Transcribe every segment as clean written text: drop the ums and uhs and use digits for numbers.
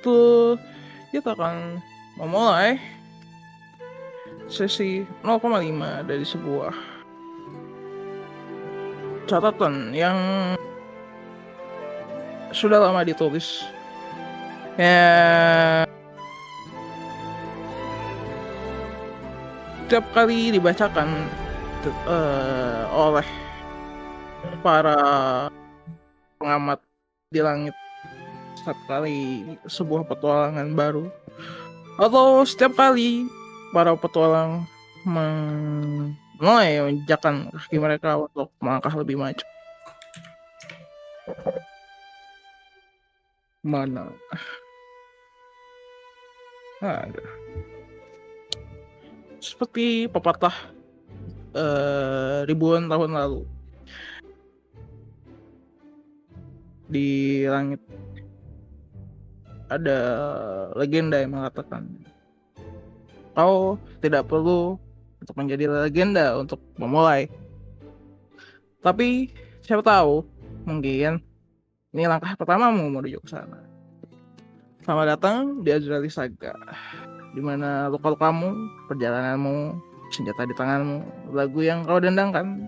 Tuh, kita akan memulai sesi 0,5 dari sebuah catatan yang sudah lama ditulis. Ya, setiap kali dibacakan oleh para pengamat di langit setiap kali sebuah petualangan baru, atau setiap kali para petualang mulai menginjakkan kaki mereka untuk melangkah lebih maju. Mana ada seperti pepatah ribuan tahun lalu di langit, ada legenda yang mengatakan kau tidak perlu untuk menjadi legenda untuk memulai, tapi siapa tahu mungkin ini langkah pertamamu menuju ke sana. Selamat datang di Azraeli Saga, di mana luka-lukamu, perjalananmu, senjata di tanganmu, lagu yang kau dendangkan,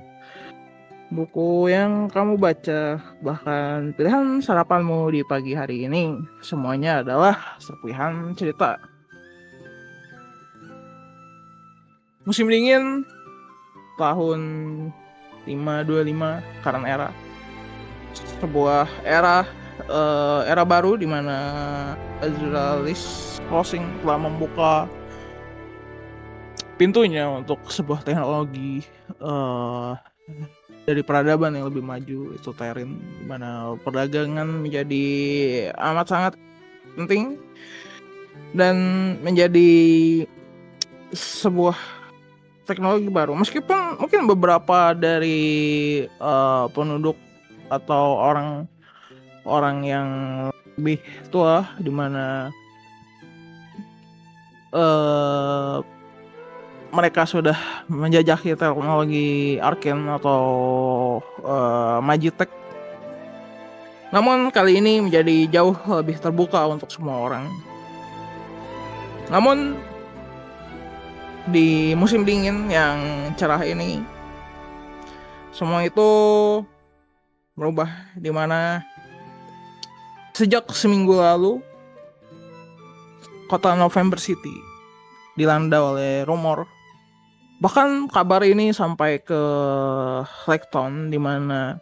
buku yang kamu baca, bahkan pilihan sarapanmu di pagi hari ini, semuanya adalah serpihan cerita. Musim dingin tahun 525 Current Era, sebuah era baru di mana Astralis Crossing telah membuka pintunya untuk sebuah teknologi dari peradaban yang lebih maju, itu Terran, di mana perdagangan menjadi amat sangat penting dan menjadi sebuah teknologi baru. Meskipun mungkin beberapa dari penduduk atau orang yang lebih tua, di mana mereka sudah menjajaki teknologi Arcane atau Magitek, namun kali ini menjadi jauh lebih terbuka untuk semua orang. Namun di musim dingin yang cerah ini, semua itu berubah, di mana sejak seminggu lalu kota November City dilanda oleh rumor, bahkan kabar ini sampai ke Lekton, di mana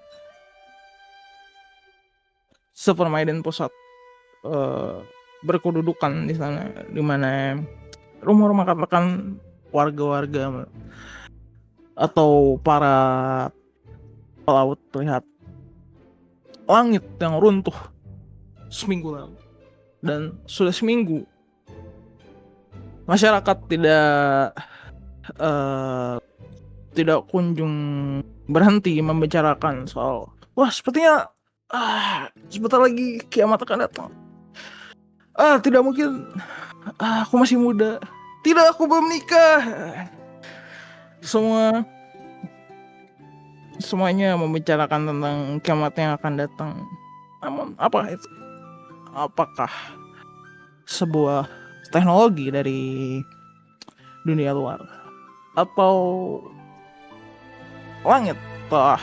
Silver Maiden pusat berkedudukan di sana, di mana rumor mengatakan warga-warga atau para pelaut melihat langit yang runtuh seminggu lalu, dan sudah seminggu masyarakat tidak kunjung berhenti membicarakan soal, wah, sepertinya sebentar lagi kiamat akan datang. Tidak mungkin, aku masih muda, tidak, aku belum nikah. Semuanya membicarakan tentang kiamat yang akan datang. Namun apa itu? Apakah sebuah teknologi dari dunia luar, atau langit telah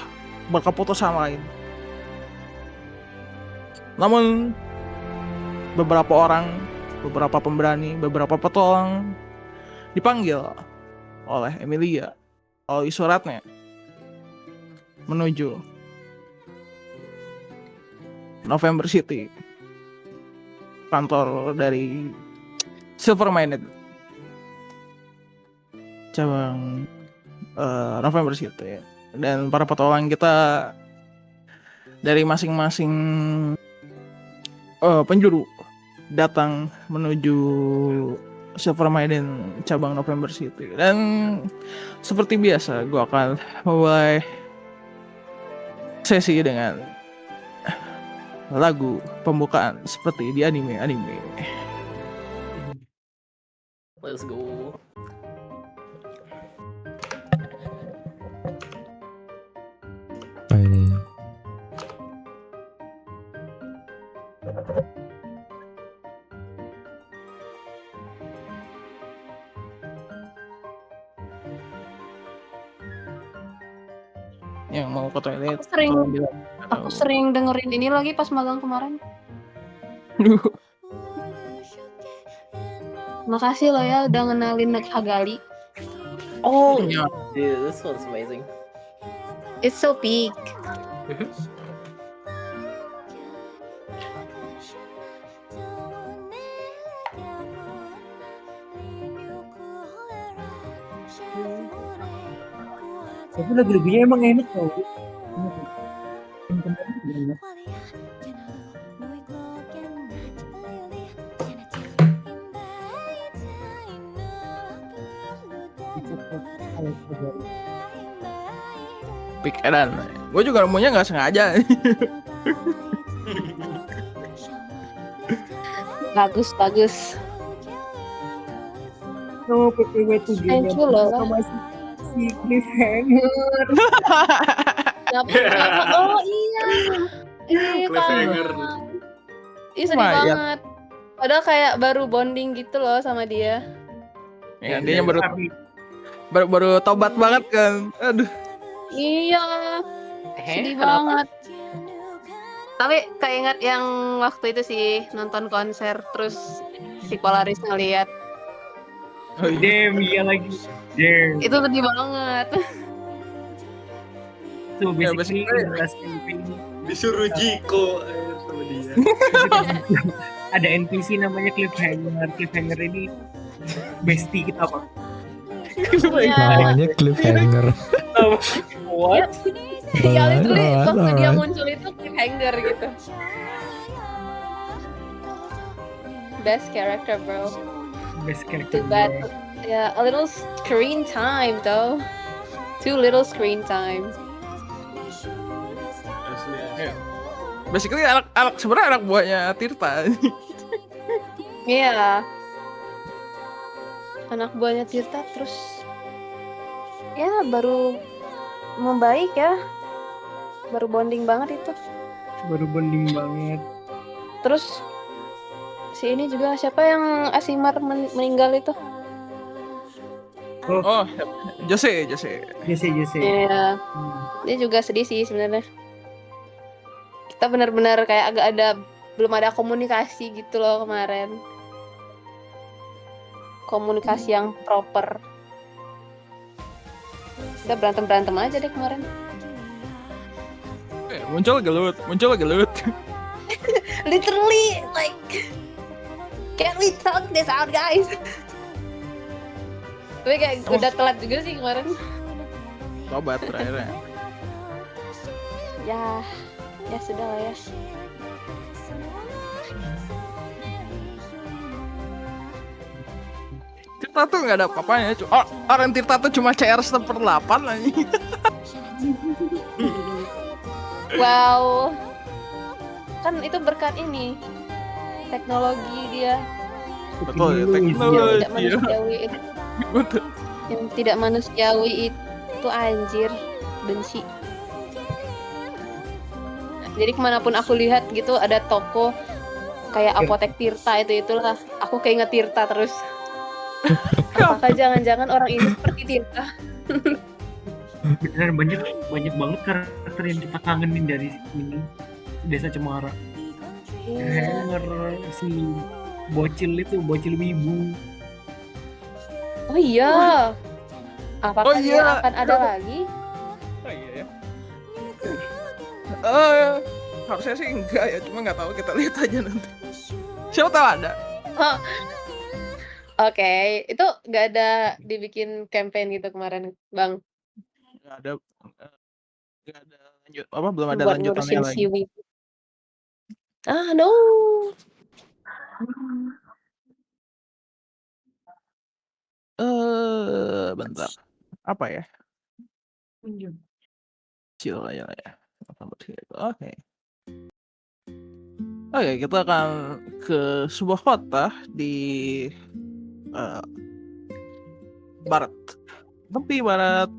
berkeputusan lain? Namun beberapa orang, beberapa pemberani, beberapa petualang dipanggil oleh Emilia melalui suratnya menuju November City, kantor dari Silver Minded cabang November City. Dan para petualang kita dari masing-masing penjuru datang menuju Silver Maiden cabang November City. Dan seperti biasa, gue akan memulai sesi dengan lagu pembukaan seperti di anime. Let's go. yang mau ke toilet. Aku sering dengerin ini lagi pas magang kemarin. Makasih lo ya udah ngenalin Hagali. Oh, Yeah. dude, this one's amazing. It's so big. Tapi lagu-lagunya emang enak tau. Pikiran, gue juga nemunya nggak sengaja. Bagus. No, PPW tuh Thank you loh. Si cliffhanger. Oh iya. Cliffhanger. Ih sedih banget. Padahal kayak baru bonding gitu loh sama dia. Ya, dia baru tobat banget kan. Aduh. Iya. Sedih banget. Tapi keinget yang waktu itu sih nonton konser terus si Polaris ngeliat. Oh, damn, iya lagi. Damn. Itu sedih banget. Tuh basically disuruh Jiko sama dia. Ada NPC namanya Cliffhanger. Cliffhanger ini bestie kita Pak. Namanya Cliffhanger. What? Ya literally waktu dia muncul itu Cliffhanger gitu. Best character bro. Best character. Too bad. Yeah, a little screen time though. Too little screen time. Basically sebenarnya anak buahnya Tirta. Iya. Anak buahnya Tirta terus ya baru membaik ya. Baru bonding banget itu. Terus si ini juga siapa yang Asimar meninggal itu? Oh, Jose. Iya. Dia juga sedih sih sebenarnya. Kita benar-benar kayak belum ada komunikasi gitu loh kemarin. Komunikasi yang proper. Kita berantem aja deh kemarin. Muncul gelut. Literally like can we talk this out guys? Tapi kayak udah telat juga sih kemarin. Tobat terakhirnya. Ya sudah lah ya. Tirta tuh nggak ada apa-apanya. Orang Tirta tuh cuma CR 1/8 aja. Wow. Kan itu berkat ini. Teknologi dia. Betul ya, Yang tidak manusiawi itu. Betul. Yang tidak manusiawi itu anjir, benci. Jadi kemanapun aku lihat gitu ada toko kayak apotek Tirta itulah, aku keinget Tirta terus. Apakah jangan-jangan orang ini seperti Tirta? Beneran banyak banget karakter yang kita kangenin dari ini Desa Cemara. Cliffhanger, si bocil wibu. Oh iya. Apakah dia akan ada lagi? Oh iya ya. Harusnya sih enggak ya, cuma nggak tahu, kita lihat aja nanti. Siapa tahu ada. Oke, itu nggak ada dibikin campaign gitu kemarin, Bang? Nggak ada lanjut belum ada Buat lanjutannya lagi. No. Bentar. Apa ya? Chill aja lah ya. Oke. Oke, kita akan ke sebuah kota di barat, tepi barat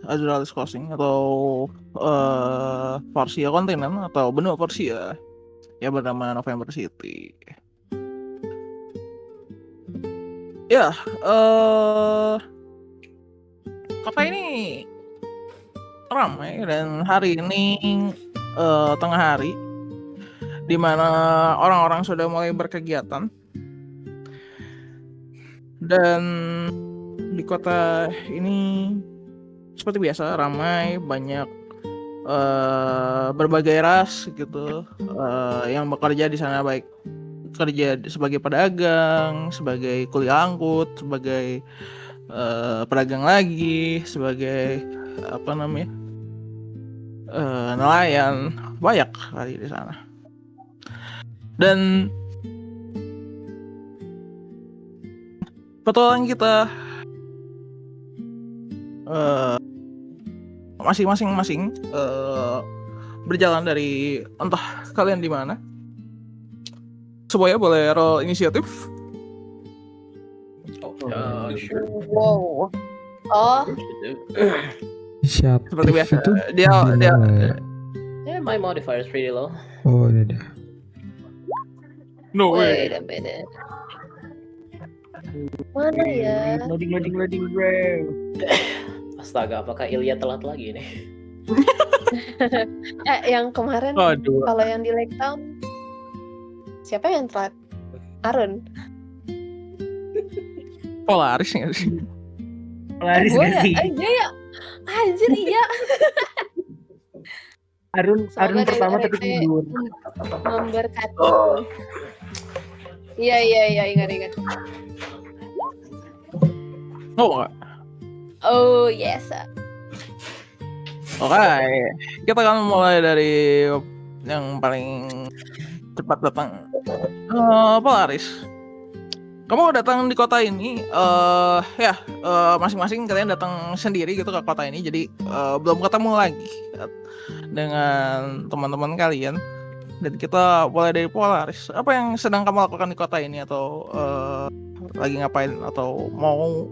Astralis Crossing atau Persia kontinen atau benua Persia ya, bernama November City. Ya, kota ini ramai dan hari ini tengah hari di mana orang-orang sudah mulai berkegiatan dan di kota ini seperti biasa ramai, banyak berbagai ras gitu yang bekerja di sana, baik kerja sebagai pedagang, sebagai kuli angkut, sebagai pedagang lagi, sebagai nelayan, banyak kali di sana. Dan petualangan kita masing-masing berjalan dari entah kalian di mana. Semuanya boleh roll inisiatif. Sure. Wow. Oh, Siap. Seperti biasa. Itu Dia gimana ya? Yeah, my modifier is pretty low. Oh, udah. no way. wait a minute. Mana ya? Loading bro. Astaga, apakah Ilya telat lagi nih? Yang kemarin Aduh. kalau yang di Lake Town siapa yang telat? Arun. Polaris nggak sih? Laris Gue gak ya? sih? Iya ya. Anjir iya. Arun Semoga pertama dari tapi RT tidur. memberkati. Iya ingat. Oh enggak. Oh yes. Oke, kita akan mulai dari yang paling cepat datang. Polaris. Kamu datang di kota ini, masing-masing kalian datang sendiri gitu ke kota ini, jadi belum ketemu lagi dengan teman-teman kalian. Dan kita mulai dari Polaris. Apa yang sedang kamu lakukan di kota ini, atau lagi ngapain, atau mau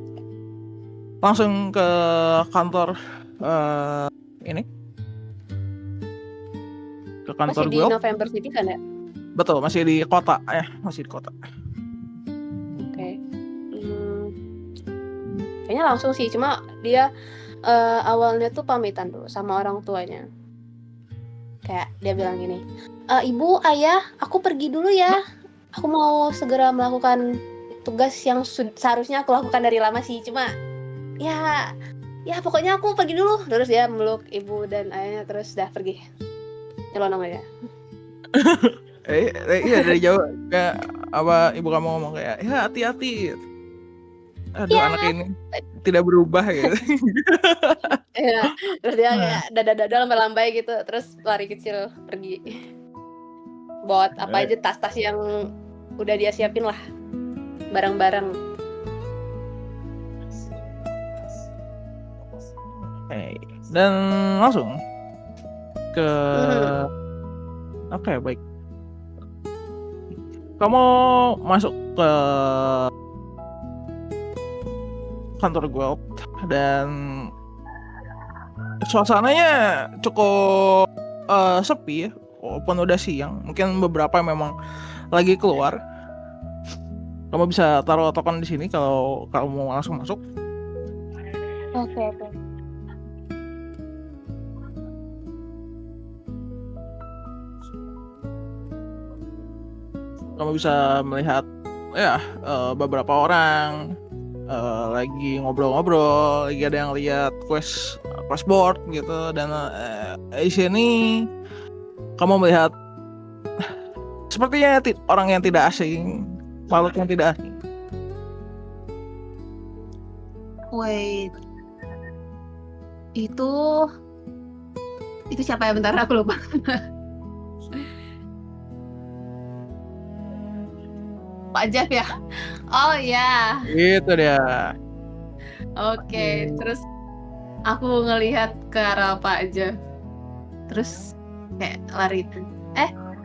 langsung ke kantor ini? Ke kantor Masih di gue? November City kan ya? Betul, masih di kota. Masih di kota. Oke. Kayaknya langsung sih, cuma dia awalnya tuh pamitan dulu sama orang tuanya. Kayak dia bilang gini, ibu, ayah, aku pergi dulu ya. Aku mau segera melakukan tugas yang seharusnya aku lakukan dari lama sih. Cuma ya pokoknya aku pergi dulu. Terus dia meluk ibu dan ayahnya, terus dah pergi. Nyelonong aja. Iya, dari jauh kayak apa ibu kamu ngomong kayak, ya hati-hati. Aduh, Ya. anak ini tidak berubah gitu. Ya, terus dia kayak dada-dada lambai-lambai gitu, terus lari kecil pergi. Bawa apa aja, tas-tas yang udah dia siapin lah, barang-barang. Dan langsung ke Oke, baik. Kamu masuk ke kantor Guild dan suasananya cukup sepi ya, walaupun udah siang. Mungkin beberapa memang lagi keluar. Kamu bisa taruh token di sini kalau kamu mau langsung masuk. Oke. Kamu bisa melihat beberapa orang lagi ngobrol-ngobrol, lagi ada yang lihat quest board gitu, dan di sini kamu melihat sepertinya orang yang tidak asing, makhluk yang tidak asing. Wait. Itu siapa ya? Bentar, aku lupa. Pak Jeff ya? Oh ya. Itu dia. Oke, terus aku ngelihat ke arah Pak Jeff. Terus kayak lari.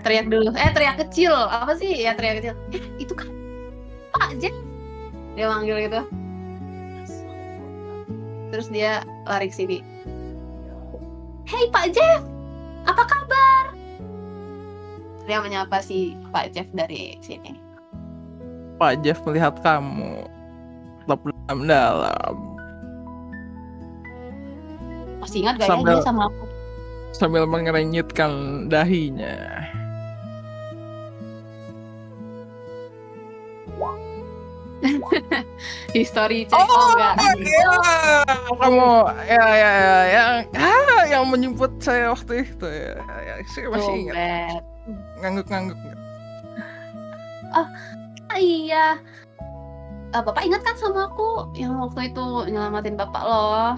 Teriak dulu. Teriak kecil. Apa sih? Ya teriak kecil. Itu kan Pak Jeff. Dia manggil gitu. Terus dia lari ke sini. Hey Pak Jeff, apa kabar? Dia menyapa si Pak Jeff dari sini. Pak Jeff melihat kamu tetap dalam. Masih ingat gak ya Sambil- dia sama aku? Sambil mengerenyitkan dahinya. History check enggak? Kamu yang menjemput saya waktu itu ya. Saya masih Oh, ingat. bad. Ngangguk-ngangguk. Ah, iya. Bapak ingat kan sama aku yang waktu itu nyelamatin bapak loh?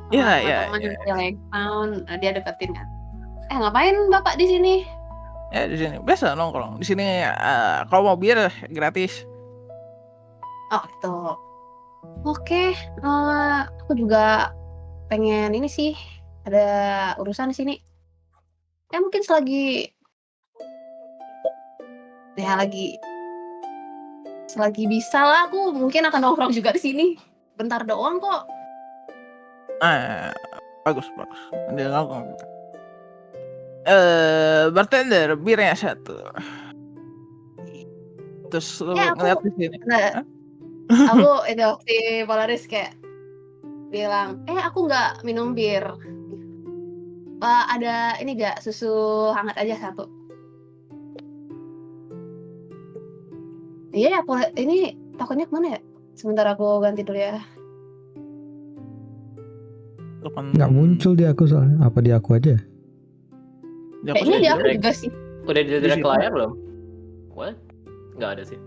Iya. Teman di Town, dia deketin kan. Ngapain bapak di sini? Ya di sini biasa nongkrong. Di sini kalau mau bir gratis. Oh, gitu. Oke, aku juga pengen ini sih, ada urusan di sini. Ya mungkin selagi bisa lah, aku mungkin akan nongkrong juga di sini. Bentar doang kok. Bagus. Dia nongkrong. Bartender birnya 1. Terus lu Ya, aku- ngeliat di sini. Nah, aku itu si Polaris kayak bilang, aku nggak minum bir. Ada ini gak susu hangat aja 1. Iya ya, ini takutnya kemana ya? Sebentar aku ganti dulu ya. Nggak muncul di aku soalnya. Apa di aku aja? Kayaknya di aku direct. juga sih. Udah di direct situ. layar belum? What? Nggak ada sih.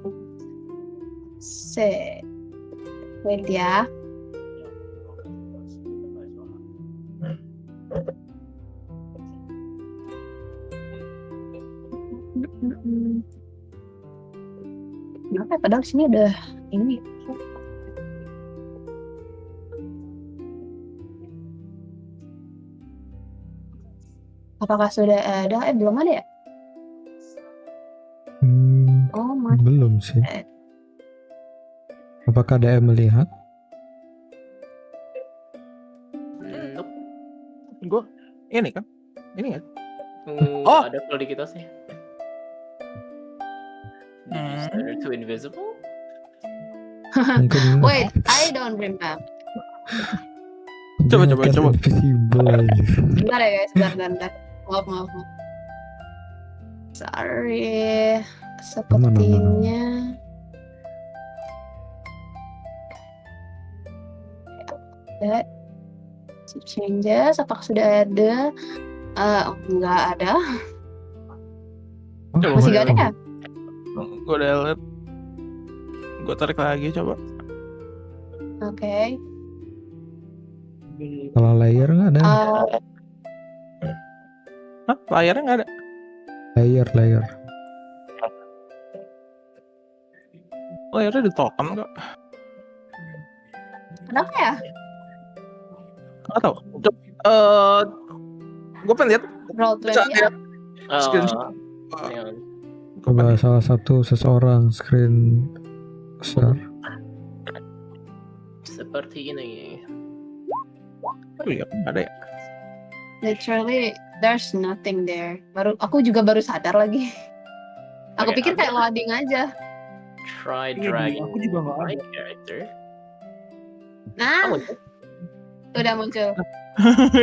Wait ya. Kenapa ya? Padahal sini udah ini. Apakah sudah ada? Belum ada ya? Oh my. Belum sih. Apakah ada yang melihat? Nope. Gue ini kan. Ini kan. Oh, ada kalau di kita sih. Did you Hmm. set her to invisible? Mungkin Wait, I don't remember. Coba. Invisible aja. Bentar ya guys, bentar. Maaf. Sorry. Sepertinya. Ada. Changes, apakah sudah ada? Enggak ada. Oh, Coba. Masih nggak ada ya? Gue udah liat. Gue tarik lagi coba. Oke. Kalau layer nggak ada. Hah? Layarnya nggak ada. Layer. Layarnya di token nggak? Kenapa ya? Nggak tahu. Gue pengen lihat. Roll 20 ya? Screenshot. Hang on. Coba salah satu seseorang screen share. Seperti ini. Oh iya, nggak ada ya. Literally, there's nothing there. Aku juga baru sadar lagi. Aku Oke, pikir kayak loading aja. Try Iya, dragging aku juga nggak my ada. character. Nah, Oh, udah muncul.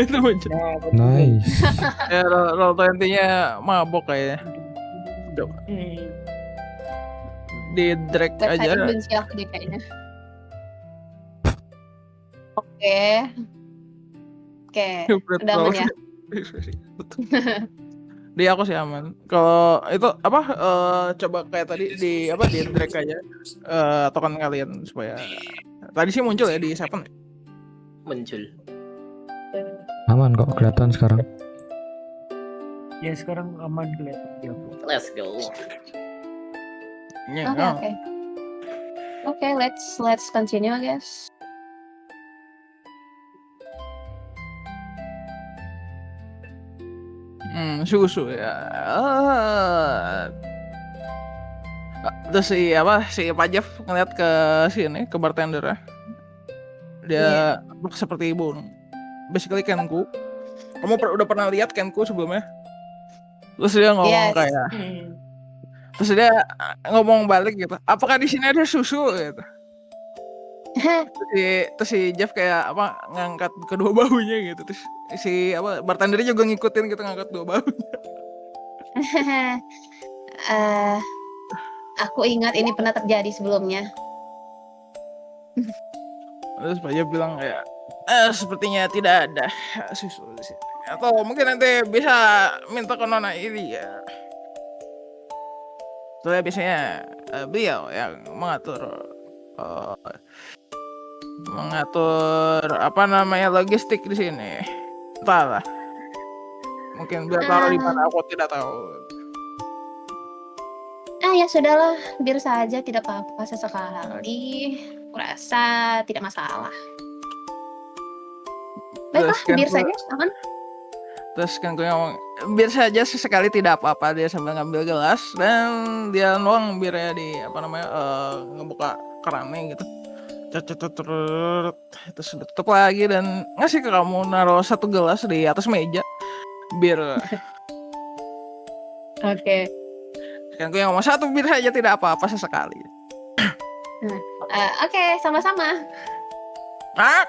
Itu muncul. Nice. Ya, roll 20-nya mabok kayaknya. Coba. Di drag Website aja. benci aku deh kayaknya. Oke, udah aman ya? Di aku sih aman. Kalau itu apa coba kayak tadi di drag aja token kalian supaya tadi sih muncul ya di 7. muncul. Aman kok kelihatan sekarang. Ya sekarang aman kelihatan di aku. Let's go. Ya, Oke, let's continue I guess. susu ya. Terus si Pajaf ngeliat ke sini ke bartender ya. Dia seperti ibu. Basically Kenku. Kamu udah pernah lihat Kenku sebelumnya? Terus dia ngomong kayak terus dia ngomong balik gitu. Apakah di sini ada susu gitu? Terus si Jeff kayak apa ngangkat kedua bahunya gitu. Terus si apa bartendernya juga ngikutin gitu ngangkat dua bahu. Eh, aku ingat ini pernah terjadi sebelumnya. Terus Pak Jeff bilang kayak sepertinya tidak ada susu di sini. Atau mungkin nanti bisa minta ke Nona Ilya. Soalnya biasanya beliau yang eh, mengatur apa namanya logistik di sini. Entahlah. Mungkin dia taruh di mana aku tidak tahu. Ya sudahlah, bir saja tidak apa-apa sesekali. Kurasa tidak masalah. Baiklah, Terus kan bir gua- saja aman. Terus kan gue ngomong, bir saja sesekali tidak apa-apa. Dia sambil ngambil gelas dan dia nuang birnya di apa namanya ngebuka kerannya gitu. Terus ditutup lagi dan ngasih ke kamu, naruh satu gelas di atas meja bir. Oke. Kan gue ngomong satu bir saja tidak apa-apa sesekali. Oke, sama-sama. Ah,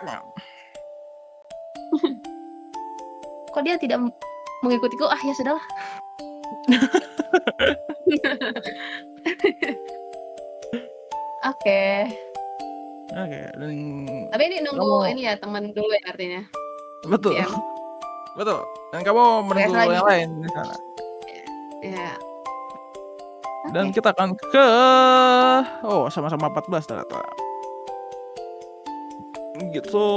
Kok dia tidak mengikutiku? Ya sudahlah. Oke. oke. Dan Tapi ini nunggu Kamu- ini ya teman dulu ya artinya. betul, Ya. betul. Dan kamu menunggu lagi. yang lain di sana. Ya. Dan Oke. kita akan ke sama-sama 14 ternyata. Gitu.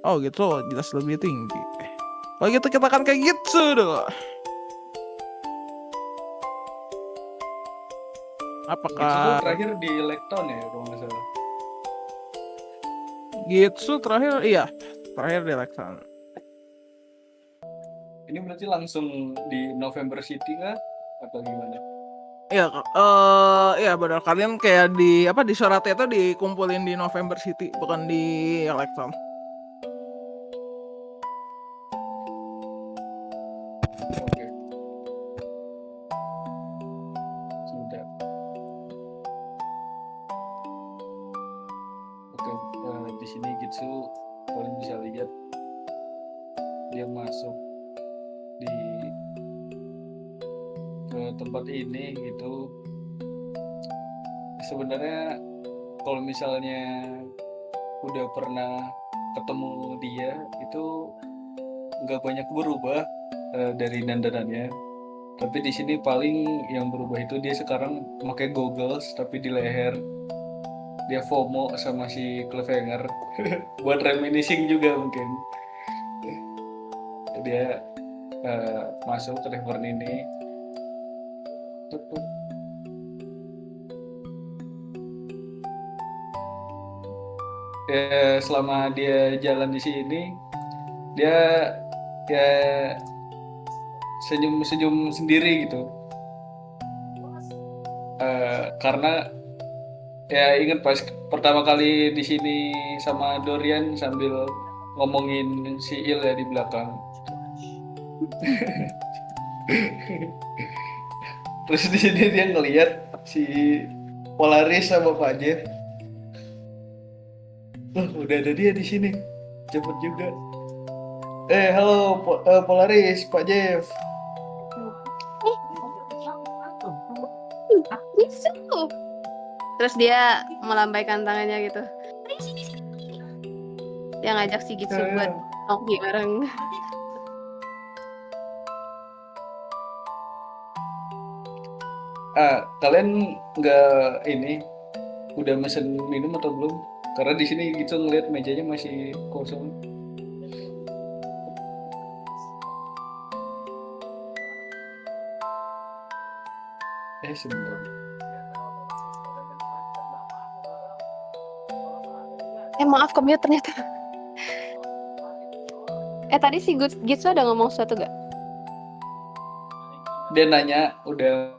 Oh gitu, jelas lebih tinggi. Kalau gitu kita akan kayak gitu dulu. Itu Apakah terakhir di Lekton ya kalau nggak salah. Gitsu terakhir? Iya, terakhir di Lexan. Ini berarti langsung di November City kah? Atau gimana? Iya, iya benar. Kalian kayak di apa di suratnya itu dikumpulin di November City, bukan di Lexan. Oke. Sudah. Oke, di sini Gitsu kalian bisa lihat dia masuk di ke tempat ini gitu. Sebenarnya kalau misalnya udah pernah ketemu dia itu nggak banyak berubah dari dandanannya. Tapi di sini paling yang berubah itu dia sekarang pakai goggles tapi di leher. Dia FOMO sama si Cliffhanger buat reminiscing juga mungkin. Dia masuk ke tavern ini. Selama dia jalan di sini dia ya senyum-senyum sendiri gitu. Karena ya ingat pas pertama kali di sini sama Dorian sambil ngomongin si Il ya di belakang. Terus di sini dia ngelihat si Polaris sama Pak Jeff. Udah ada dia di sini. Cepet juga. Halo Polaris, Pak Jeff. Gitsu. Terus dia melambaikan tangannya gitu. Dia ngajak si Gitsu buat ngopi bareng. Kalian nggak ini udah mesen minum atau belum? Karena di sini gitu ngeliat mejanya masih kosong. Sebentar. Maaf commute ternyata. Tadi si Gitsu ada ngomong sesuatu gak? Dia nanya udah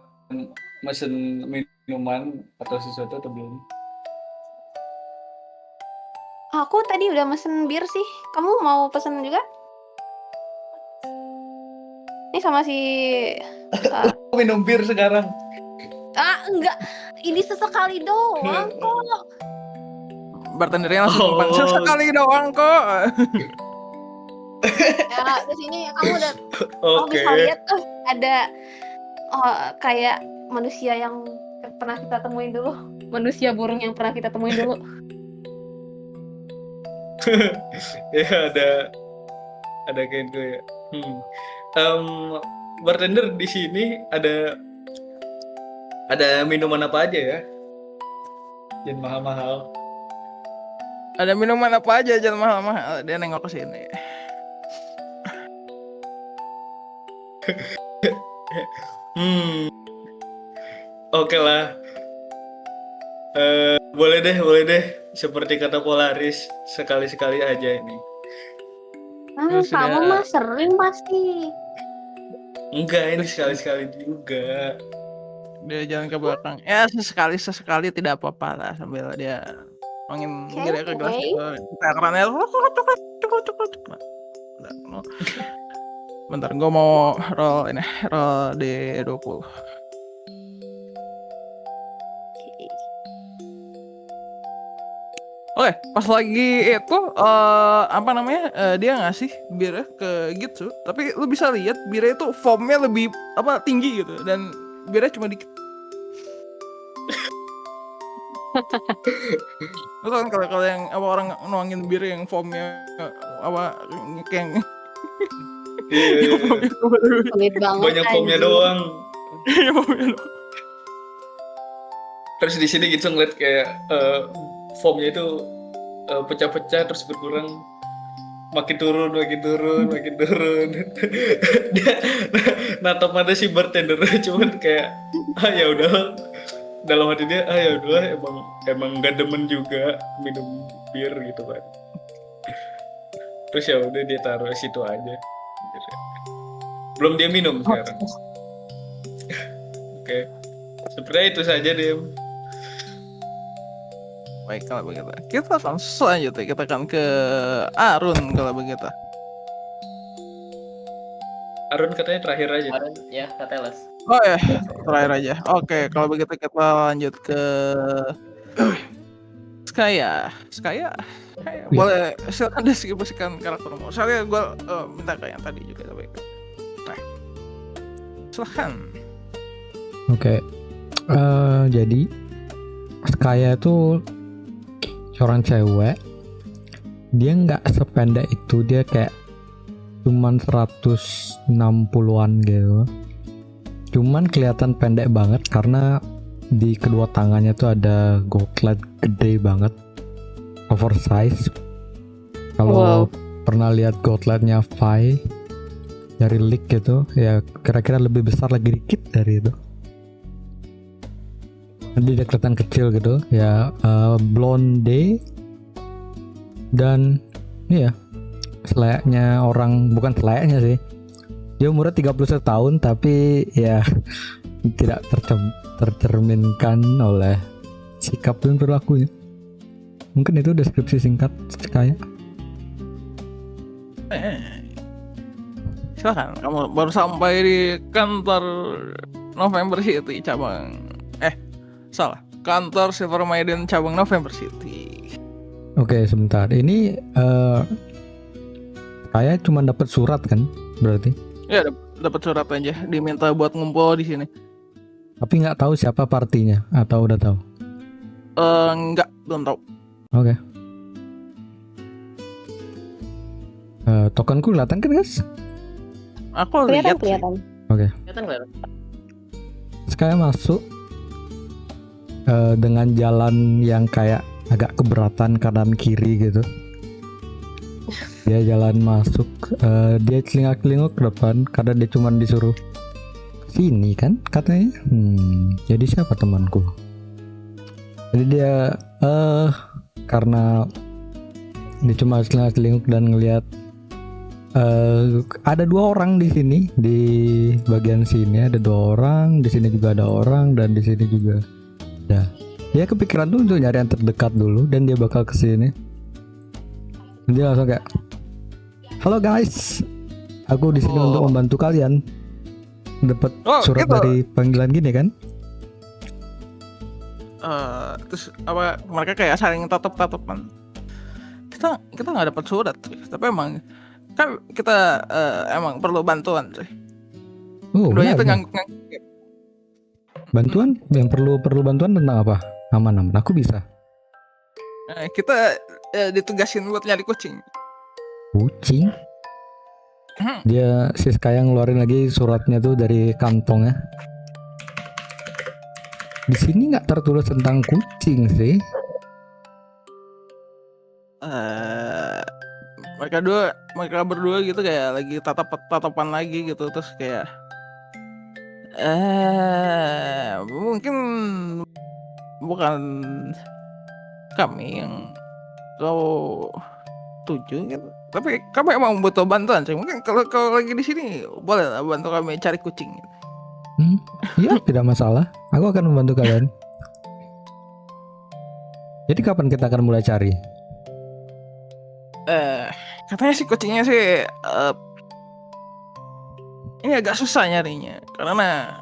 mesen minuman atau sesuatu atau belum? Aku tadi udah mesen bir sih. Kamu mau pesen juga? Ini sama si Minum bir sekarang. enggak. Ini sesekali doang kok. bartendernya langsung umpan sesekali doang kok. Ya di sini kamu udah Oke. bisa lihat tuh ada kayak manusia yang pernah kita temuin dulu, manusia burung yang pernah kita temuin dulu. Ya ada kayak gue ya. Bartender di sini ada minuman apa aja ya? Jangan mahal-mahal. Ada minuman apa aja jangan mahal-mahal. Dia nengok ke sini. Oke lah. Boleh deh. Seperti kata Polaris, sekali-sekali aja ini. Terus Kamu udah- mah sering pasti. Enggak, ini sekali-sekali juga. Dia jalan ke belakang. Ya sesekali tidak apa-apa lah sambil dia ngomongin Oke, gila ke gelas oke. itu. Kita kerannya coklat. Bentar, gue mau roll D20. Oke, pas lagi itu apa namanya dia ngasih birnya ke Gitsu, tapi lu bisa lihat birnya itu foamnya lebih tinggi gitu dan birnya cuma dikit. Lu kan kalau yang orang nuangin bir yang foamnya kayak Iya. Pelit banget. Banyak foamnya anjing. doang. foamnya doang. Terus di sini gitu ngeliat kayak foamnya itu pecah-pecah terus berkurang, makin turun. Dia natap mata si bartender cuman kayak ya udah, dalam hati dia ya udah, emang gak demen juga minum bir gitu kan. Terus ya udah dia taruh situ aja. Belum dia minum sekarang. Oke. Sepertinya itu saja deh. Baik kalau begitu. Kita akan selanjutnya kita akan ke Arun kalau begitu. Arun katanya terakhir aja. Kemarin ya Kateles. Oh ya, terakhir aja. Oke, kalau begitu kita lanjut ke Skaya. Boleh silakan deskripsikan karaktermu. Soalnya gue minta ke yang tadi juga tapi. Nah, silakan. Oke. Jadi Skaya itu seorang cewek. Dia nggak sependek itu, dia kayak cuman 160-an gitu. Cuman kelihatan pendek banget karena di kedua tangannya tuh ada gauntlet gede banget, oversize. Kalau pernah lihat gauntletnya Vi dari League gitu, ya kira-kira lebih besar lagi dikit dari itu. Jadi dia kelihatan kecil gitu, ya blonde dan ya selayaknya orang, bukan selayaknya sih. Dia umurnya 31 tahun tapi ya tidak tercerminkan oleh sikap dan perilakunya. Mungkin itu deskripsi singkat kayak. Silakan. Kamu baru sampai di kantor November City cabang. Salah. Kantor Silver Maiden cabang November City. Oke, sebentar. Ini saya cuma dapat surat kan, berarti. Ya dapat surat aja. Diminta buat ngumpul di sini. Tapi nggak tahu siapa partinya atau udah tahu. Enggak, belum tahu. Oke. Tokenku kelihatan kan guys? Aku lihat. Kelihatan. Kelihatan. Saya masuk dengan jalan yang kayak agak keberatan kanan kiri gitu. Dia jalan masuk, dia celingak-celinguk ke depan karena dia cuma disuruh sini kan katanya. Jadi siapa temanku? Jadi dia karena dia cuma celingak-celinguk dan ngelihat ada dua orang di sini, di bagian sini ada dua orang, di sini juga ada orang, dan di sini juga ada. Dia kepikiran dulu untuk nyari yang terdekat dulu dan dia bakal kesini. Dia langsung kayak, halo guys, aku di sini untuk membantu kalian. Dapat surat gitu. dari panggilan gini kan? terus apa mereka kayak saling tatap-tatapan. Kita nggak dapat surat sih, tapi emang kan kita emang perlu bantuan sih. Oh, Keduanya ya, tuh ya. ngangguk-ngangguk. Bantuan yang perlu bantuan tentang apa? Aman, aku bisa. Kita ditugasin buat nyari kucing. Kucing? Dia si Skaya ngeluarin lagi suratnya tuh dari kantongnya. Di sini nggak tertulis tentang kucing sih. Mereka berdua gitu kayak lagi tatapan lagi gitu, terus kayak mungkin bukan kami yang kau tuju gitu, tapi kami emang butuh bantuan sih. Mungkin kalau lagi di sini boleh lah bantu kami cari kucing. Iya, tidak masalah. Aku akan membantu kalian. Jadi kapan kita akan mulai cari? Katanya si kucingnya sih ini agak susah nyarinya karena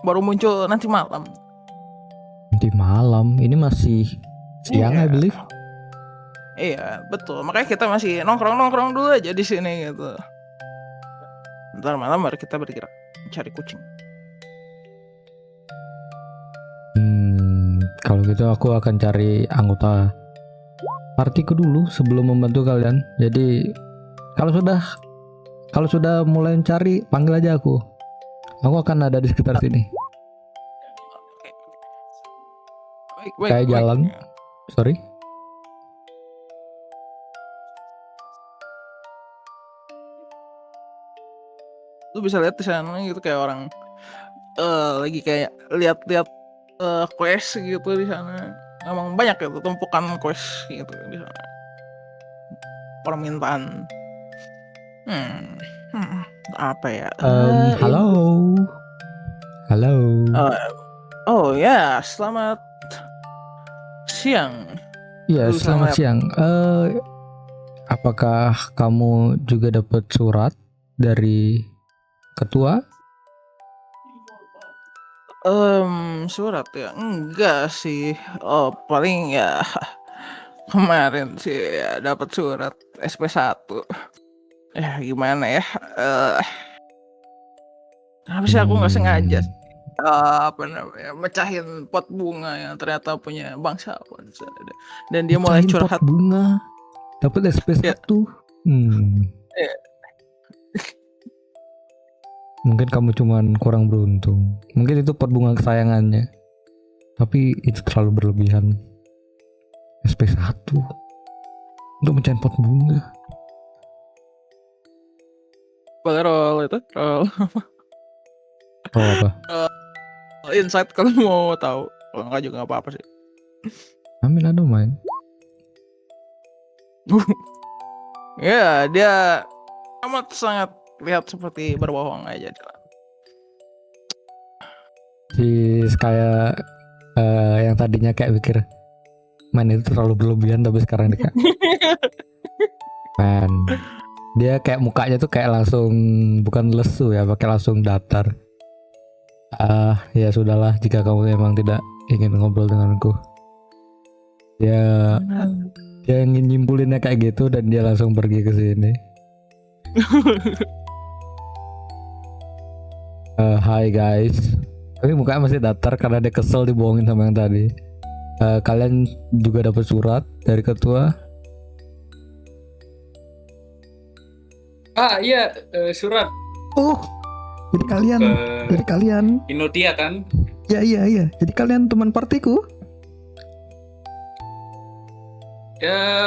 baru muncul nanti malam. Nanti malam. Ini masih siang, Iya. I believe. Iya, betul. Makanya kita masih nongkrong dulu aja di sini gitu. Ntar malam baru kita bergerak cari kucing. Kalau gitu aku akan cari anggota partiku dulu sebelum membantu kalian. Jadi kalau sudah mulai cari, panggil aja aku. Aku akan ada di sekitar sini. Baik. Kayak jalan. Sorry. Lu bisa lihat di sana gitu kayak orang lagi kayak lihat-lihat quest gitu di sana. Emang banyak gitu tumpukan quest gitu di sana. Permintaan. Apa ya? Halo. Oh ya, selamat siang. Iya, Lu selamat sama- siang. Apakah kamu juga dapat surat dari ketua? Surat ya? Enggak sih. Oh, paling ya kemarin sih ya, dapat surat SP1. Ya gimana ya? Kenapa sih aku nggak sengaja apa namanya mecahin pot bunga yang ternyata punya bangsawan, dan dia mulai Pecahin pot curhat. bunga, dapat SP1. Iya. Mungkin kamu cuman kurang beruntung. Mungkin itu pot bunga kesayangannya. Tapi itu terlalu berlebihan. SP1 untuk mecahin pot bunga. Boleh roll itu roll Oh apa? insight kalau mau tahu. Kalau enggak juga nggak apa-apa sih. Amin, aduh main. Ya, dia amat sangat lihat seperti berbohong aja. Si kayak yang tadinya kayak pikir man itu terlalu berlebihan, tapi sekarang dia kayak man, dia kayak mukanya tuh kayak langsung bukan lesu ya, pakai langsung datar. Ya sudahlah, jika kamu memang tidak ingin ngobrol denganku. Dia ingin nyimpulinnya kayak gitu dan dia langsung pergi ke sini. Hai guys, tapi mukanya masih datar karena dia kesel dibohongin sama yang tadi. Kalian juga dapat surat dari ketua? Iya, surat Oh, jadi kalian, Inotia kan? ya iya, jadi kalian teman partiku? Ya,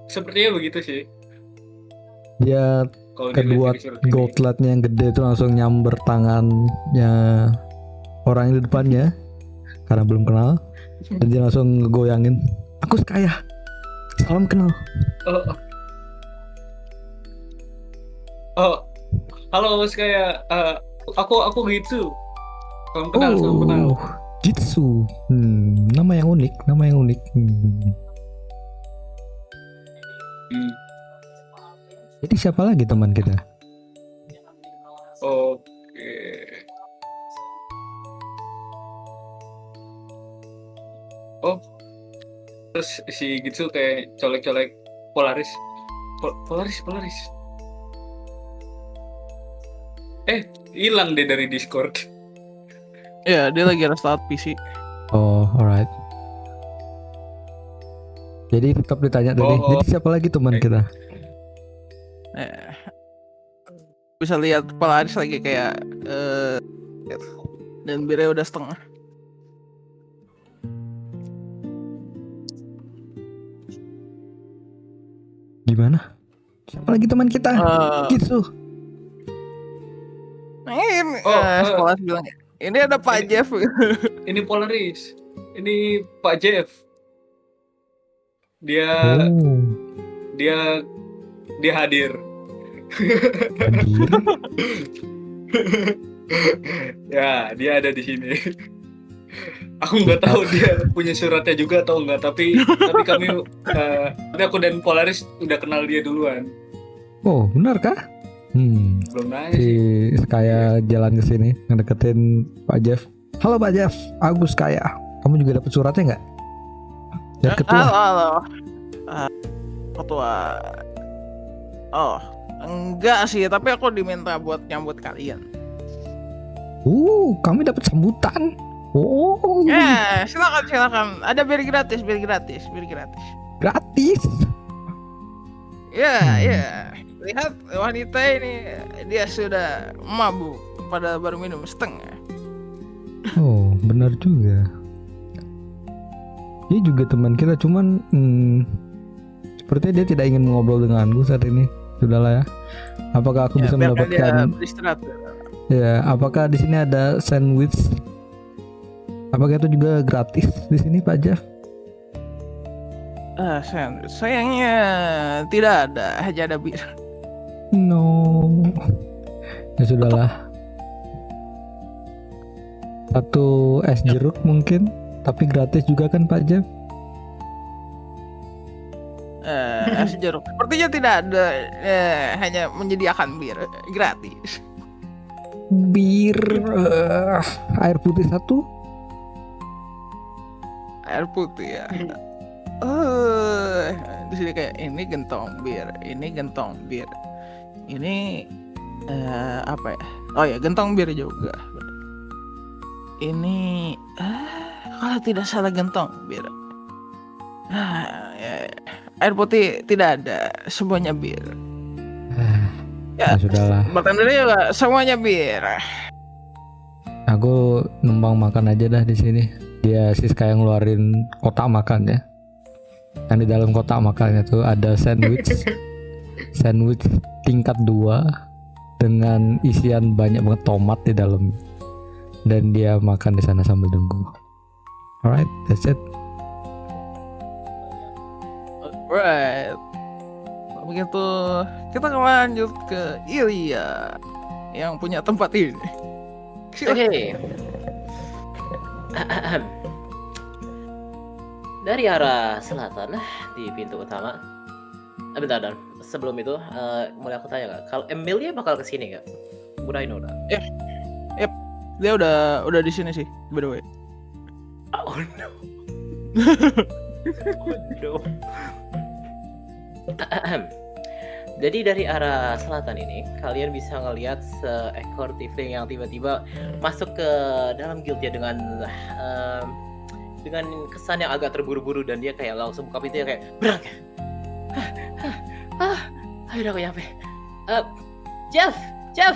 sepertinya begitu sih. Dia Kalau kedua dilihat dari surat ini. gauntletnya yang gede itu langsung nyamber tangannya orang yang di depannya karena belum kenal, dan dia langsung ngegoyangin. Aku Skaya, salam kenal. Halo Mas, kayak aku gitu. Salam kenal, salam kenal. Oh, Jitsu. Nama yang unik. Jadi siapa lagi teman kita? Oke. oh terus si Gitsu kayak colek-colek Polaris. Polaris. Hilang deh dari Discord. Ya, dia lagi restart PC. Oh, alright. Jadi tetap ditanya tadi. Oh. Jadi siapa lagi teman Oke. kita? Bisa lihat Polaris lagi kayak dan birnya udah setengah. Gimana? Siapa lagi teman kita? Gitu. Ini Oh, Polaris bilang ini ada Pak Ini- Jeff. Ini Polaris. Ini Pak Jeff. Dia Oh, dia hadir. hadir. Ya, dia ada di sini. Aku nggak tahu dia punya suratnya juga atau enggak, tapi kami tapi aku dan Polaris udah kenal dia duluan. Oh, benar kah? Belum nanya Si sih. Skaya jalan ke sini ngedeketin Pak Jeff. Halo Pak Jeff, Agus Skaya. Kamu juga dapat suratnya nggak? Dari ketua. Halo. Ketua. Oh, enggak sih, tapi aku diminta buat nyambut kalian. Kami dapat sambutan. Oh, Silakan. Ada bir gratis. gratis. Ya. Lihat wanita ini, dia sudah mabuk pada baru minum setengah. Oh, benar juga. Dia juga teman kita, cuman sepertinya dia tidak ingin mengobrol denganku saat ini. Sudahlah ya. Apakah aku bisa biarkan dia mendapatkan? beristirahat. Ya, apakah di sini ada sandwich? Apakah itu juga gratis di sini, Pak Jeff? Sayangnya tidak ada, hanya ada bir. No. Ya sudahlah. Satu es jeruk mungkin, tapi gratis juga kan, Pak Jeff? Es jeruk. Sepertinya tidak ada, hanya menyediakan bir gratis. Bir, air putih satu. Air putih ya. Di sini kayak ini gentong bir, ini apa ya? Oh ya, gentong bir juga. Ini kalau tidak salah gentong bir. Ya. Air putih tidak ada, semuanya bir. Ya sudahlah. Bartendernya juga semuanya bir. Aku numpang makan aja dah di sini. Dia sih kayak ngeluarin kotak makan ya. Yang di dalam kotak makannya tuh ada sandwich tingkat 2 dengan isian banyak banget tomat di dalam. Dan dia makan di sana sambil nunggu. Alright, that's it. Right. Begitu kita lanjut ke Ilya yang punya tempat ini. Oke. Dari arah selatan di pintu utama. Bentar, Dan. Sebelum itu, boleh aku tanya nggak? Kalau Emilia bakal kesini nggak? Would I know that? Dia udah di sini sih, by the way. Oh no. Oh no. Jadi dari arah selatan ini, kalian bisa ngelihat seekor tiefling yang tiba-tiba masuk ke dalam guildnya dengan kesan yang agak terburu-buru, dan dia kayak langsung buka pintunya kayak berangkat. Ayo udah aku nyampe. Jeff. Jeff,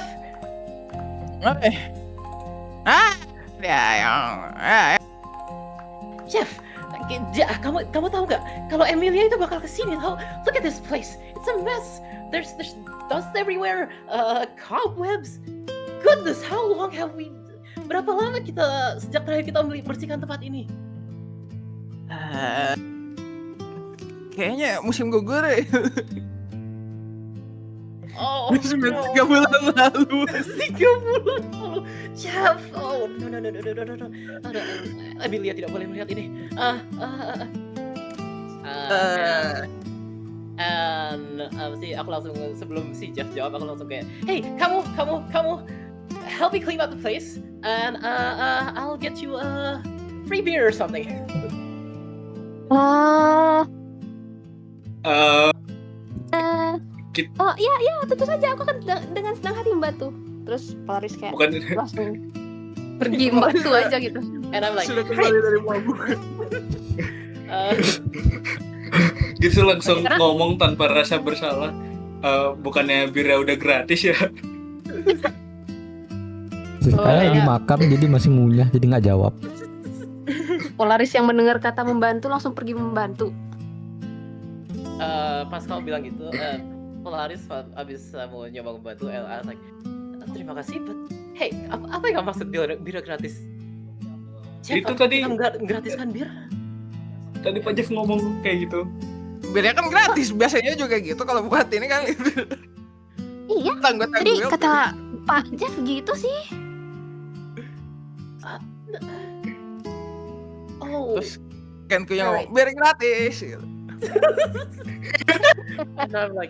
kamu tahu nggak kalau Emilia itu bakal kesini? Tahu? Look at this place. It's a mess. There's dust everywhere. Cobwebs. Goodness, how long have we? Berapa lama kita sejak terakhir kita bersihkan tempat ini? Kayaknya musim gugur ya. Oh, Musim 3 bulan lalu. 3 bulan lalu. Jeff, oh no. Emilia tidak boleh melihat ini. Aku langsung sebelum si Jeff jawab, aku langsung kayak, hey, kamu help me clean up the place, and I'll get you a free beer or something. Ah, Eh, eh, Kit- oh iya, tentu saja aku akan dengan senang hati membantu. Terus Polaris kayak bukan langsung pergi membantu aja gitu. And I'm like, Sudah great. kembali dari mabuk. Uh, gitu langsung Karena- ngomong tanpa rasa bersalah. Bukannya birnya udah gratis ya? Kayak iya. dimakan jadi masih ngunyah jadi nggak jawab. Polaris yang mendengar kata membantu langsung pergi membantu. pas kamu bilang gitu, Polaris abis mau nyoba membantu, I was like, terima kasih, but hey, apa yang kamu maksud bir gratis? Jeff, Itu apa tadi- kita gratiskan bir? Tadi Pak Jeff ngomong kayak gitu. Birnya kan gratis, biasanya juga gitu kalau buat ini kan. Iya, Anggota tadi gue kata Pak Jeff gitu sih. Oh, Terus kan kunya Alright. ngomong bir gratis gitu. and I'm like,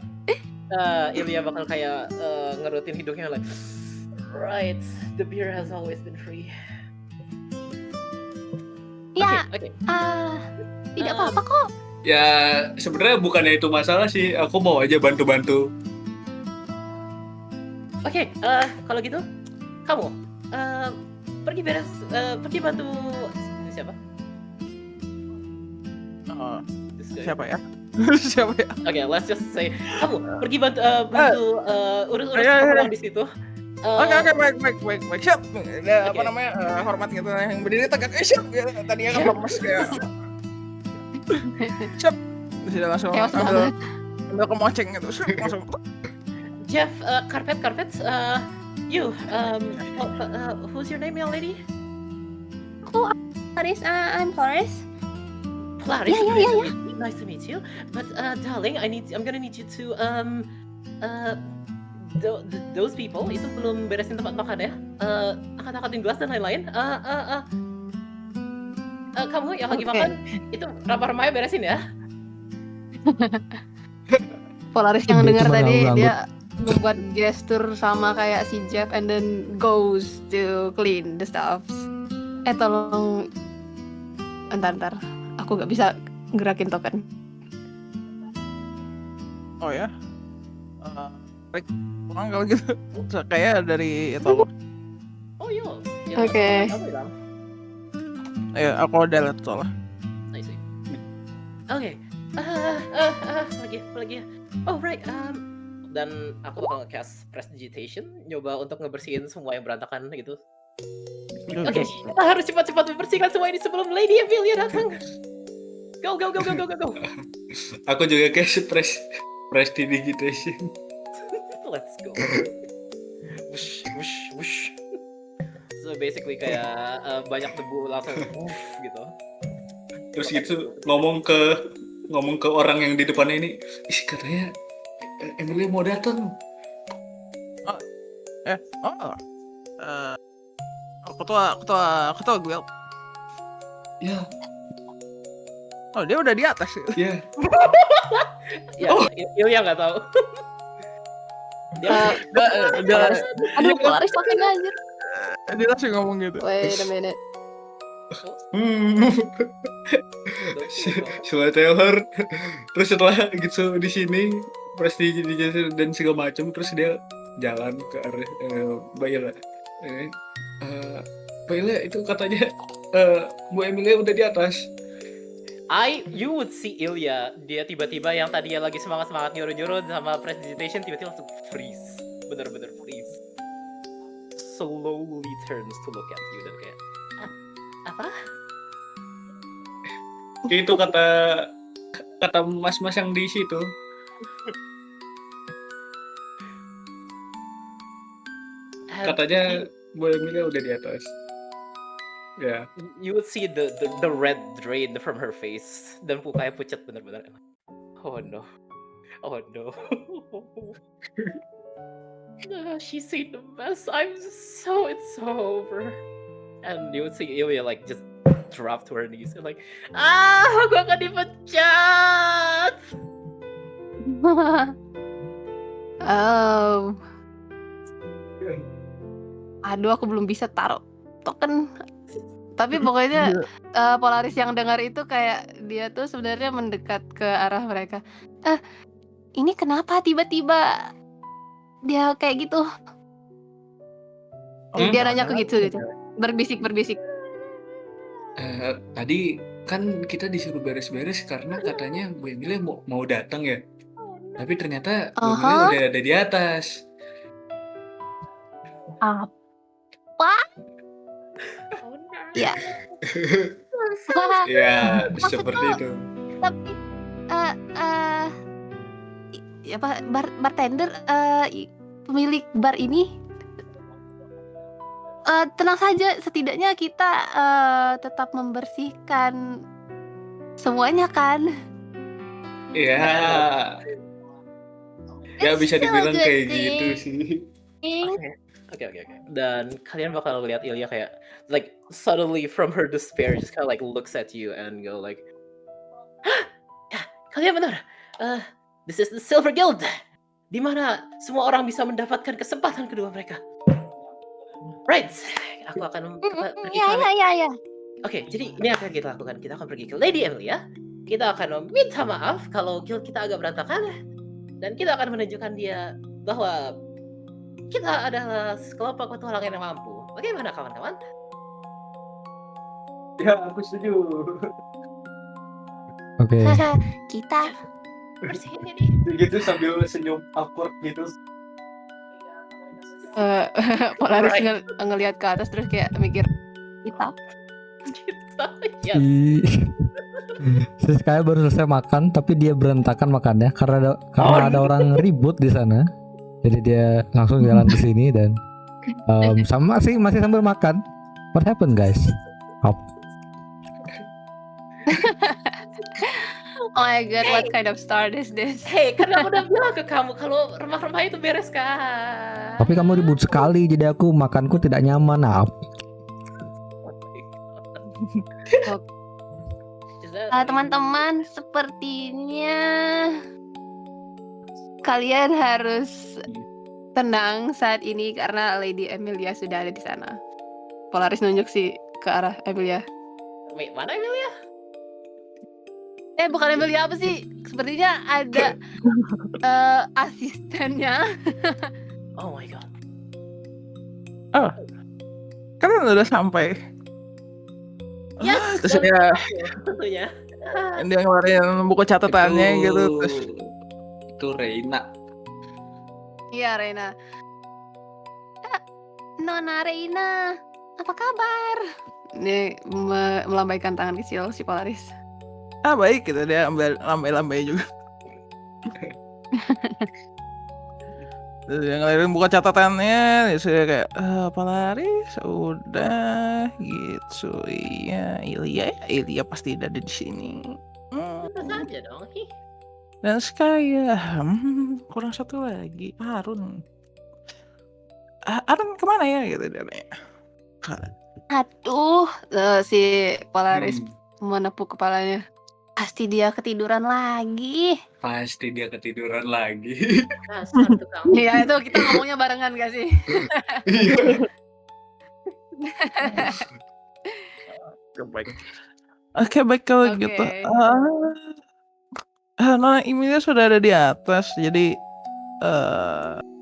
Ilya bakal kayak ngerutin hidungnya like, right, the beer has always been free. Ya, Okay. tidak apa-apa kok. Ya sebenarnya bukannya itu masalah sih. Aku mau aja bantu-bantu. Oke, kalau gitu, kamu pergi bantu siapa? This guy. Siapa ya? Siapa ya? Oke, let's just say kamu pergi bantu urus Iya. orang di situ. Oke, baik, siap. Ada apa Oke. namanya hormat gitu yang berdiri tegak. Siap. Gitu. Tadinya kan lemes kayak. Siap. Terus dia langsung Chaos ambil banget. kemoceng gitu. Siap, langsung. Jeff, karpet, you, who's your name, young lady? Polaris, I'm Polaris. Clarice. Yeah. Nice to meet you. But darling, I'm gonna need you to those people itu belum beresin tempat makan ya. Angkat-angkatin gelas dan lain-lain. Kamu yang lagi Oke. makan itu ramah-ramahnya beresin ya. Polaris yang Dia dengar cuma tadi ganggu-ganggu. dia membuat gestur sama kayak si Jeff and then goes to clean the stuffs. Tolong entar aku gak bisa gerakin token. Oh ya. Baik. Kurang kalau gitu. Kayak dari itu. Oh iya. Oke. Kamu bilang. Ayo, aku udah liat soalnya. I see. Oke. Lagi. Oh right. Dan aku bakal cast Prestidigitation, nyoba untuk ngebersihin semua yang berantakan gitu. Oke, kita harus cepat-cepat membersihkan semua ini sebelum Lady Amelia datang. Go. Aku juga kayak prestidigitation. Let's go. Wush. So basically kayak banyak debu langsung gitu. Terus gitu ngomong ke orang yang di depannya ini, katanya Emilia mau datang. Ketua gue. Ya, Oh, dia udah di atas. ya. Ya, Ilya nggak tahu. Dia Aduh, Polaris pakai anjir. Dia langsung ngomong gitu. Wait a minute. Setelah Taylor, terus setelah gitu di sini prestidigitation dan segala macam, terus dia jalan ke arah Bayla. Bayla itu katanya Bu Emilia udah di atas. You would see Ilya, dia tiba-tiba yang tadinya lagi semangat nyuruh-nyuruh sama presentation tiba-tiba langsung freeze, bener-bener freeze, slowly turns to look at you dan kayak apa? Itu kata mas-mas yang di situ. Katanya Bu Emilia udah di atas. Ya. You would see the red drain from her face dan mukanya pucat bener-bener. Oh no. She's seen the best. It's so over. And you would see Ilya like just drop to her knees and like, aku akan dipecat. Oh. Aduh, aku belum bisa taruh token. Tapi pokoknya Polaris yang dengar itu kayak dia tuh sebenarnya mendekat ke arah mereka. Ini kenapa tiba-tiba dia kayak gitu? Dia nanya ke gitu. Berbisik. Tadi kan kita disuruh beres-beres karena katanya Bu Emilia mau datang ya. Tapi ternyata Bu Emilia udah ada di atas. Apa? Ya. Wah, Ya, maksudku, seperti itu. tapi bartender, pemilik bar ini, tenang saja, setidaknya kita tetap membersihkan semuanya kan. Ya, nggak bisa It's so dibilang good kayak gitu thing. sih. Oke. Dan kalian bakal lihat Ilya kayak like suddenly from her despair just kind of like looks at you and go like, ya, kalian benar. This is the Silver Guild, di mana semua orang bisa mendapatkan kesempatan kedua mereka. Right, aku akan pergi ke Ya. Oke, jadi ini apa yang kita lakukan? Kita akan pergi ke Lady Emilia. Kita akan meminta maaf kalau guild kita agak berantakan, dan kita akan menunjukkan dia bahwa kita adalah sekelompok petualangan yang mampu. Bagaimana kawan-kawan? Ya, aku setuju. Oke. Kita Bersihin ini. Gitu sambil senyum awkward gitu. Polaris ngelihat ke atas terus kayak mikir kita. Yes. Si Sky baru selesai makan, tapi dia berantakan makannya karena ada orang ribut di sana. Jadi dia langsung jalan ke sini dan masih sambil makan. What happened, guys? Oh my god, what kind of start is this? Hey, karena aku udah bilang ke kamu kalau rumah-rumah itu beres kan. Tapi kamu ribut sekali, jadi makanku tidak nyaman. Teman-teman, sepertinya kalian harus tenang saat ini karena Lady Emilia sudah ada di sana. Polaris nunjuk sih ke arah Emilia. Wait, mana Emilia? Bukan Emilia, apa sih? Sepertinya ada asistennya. Oh my god. Kalian udah sampai. Yes, Terus dia tentunya. ngeluarin buku catatannya gitu. Terus Itu Reina. Iya, Reina. Nona Reina, apa kabar? Ini melambaikan tangan kecil si Polaris. baik gitu, dia ambil lambai-lambai juga. Terus dia ngeliatin buka catatannya, terus dia kayak Polaris udah gitu. Iya, Ilya pasti ada di sini. Tentu saja dong. Dan Sky kurang satu lagi, Arun. Arun kemana ya gitu dia nanya. Aduh, si Polaris menepuk kepalanya. Pasti dia ketiduran lagi. Pasti dia ketiduran lagi. Kasar tuh kamu. Iya, itu kita ngomongnya barengan gak sih? Oke, baik kalau Oke. gitu. Nona Emilia sudah ada di atas, jadi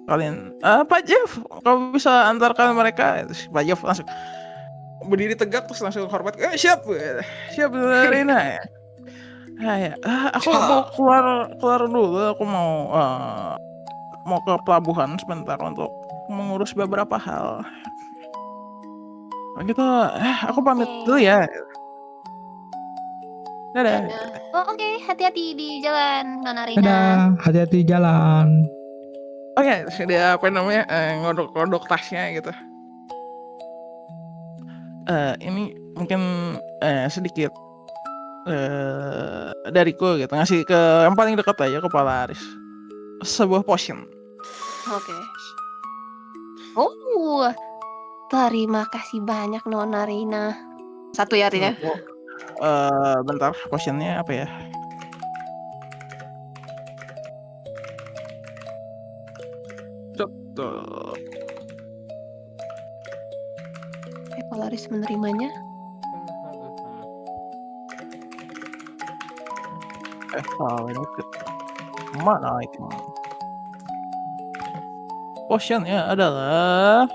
kalian Pak Jeff, kamu bisa antarkan mereka. Pak Jeff langsung berdiri tegak terus langsung hormat. Siap Rina ya. Aku mau keluar dulu. Aku mau ke pelabuhan sebentar untuk mengurus beberapa hal. Gitu, aku pamit dulu ya. Dadah. Oh, oke. Hati-hati di jalan, Nona Rina. Dadah, hati-hati jalan. Oke, dia ngodok tasnya gitu. Ini mungkin sedikit dariku gitu, ngasih ke yang paling dekat aja, ke Polaris, sebuah potion. Oke. Oh, terima kasih banyak Nona Rina. Satu ya, Rina. Bentar, potionnya apa ya? Polaris menerimanya. Evaluated. Mana itu? Potionnya adalah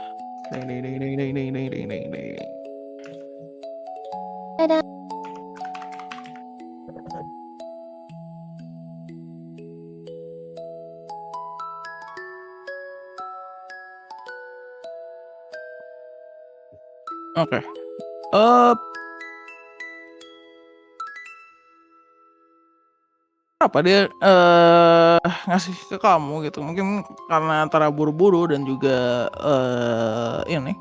ding ding ding ding ding ding ding ding ding ding. Dadah. Oke. Eh, apa dia ngasih ke kamu gitu? Mungkin karena antara buru-buru dan juga ini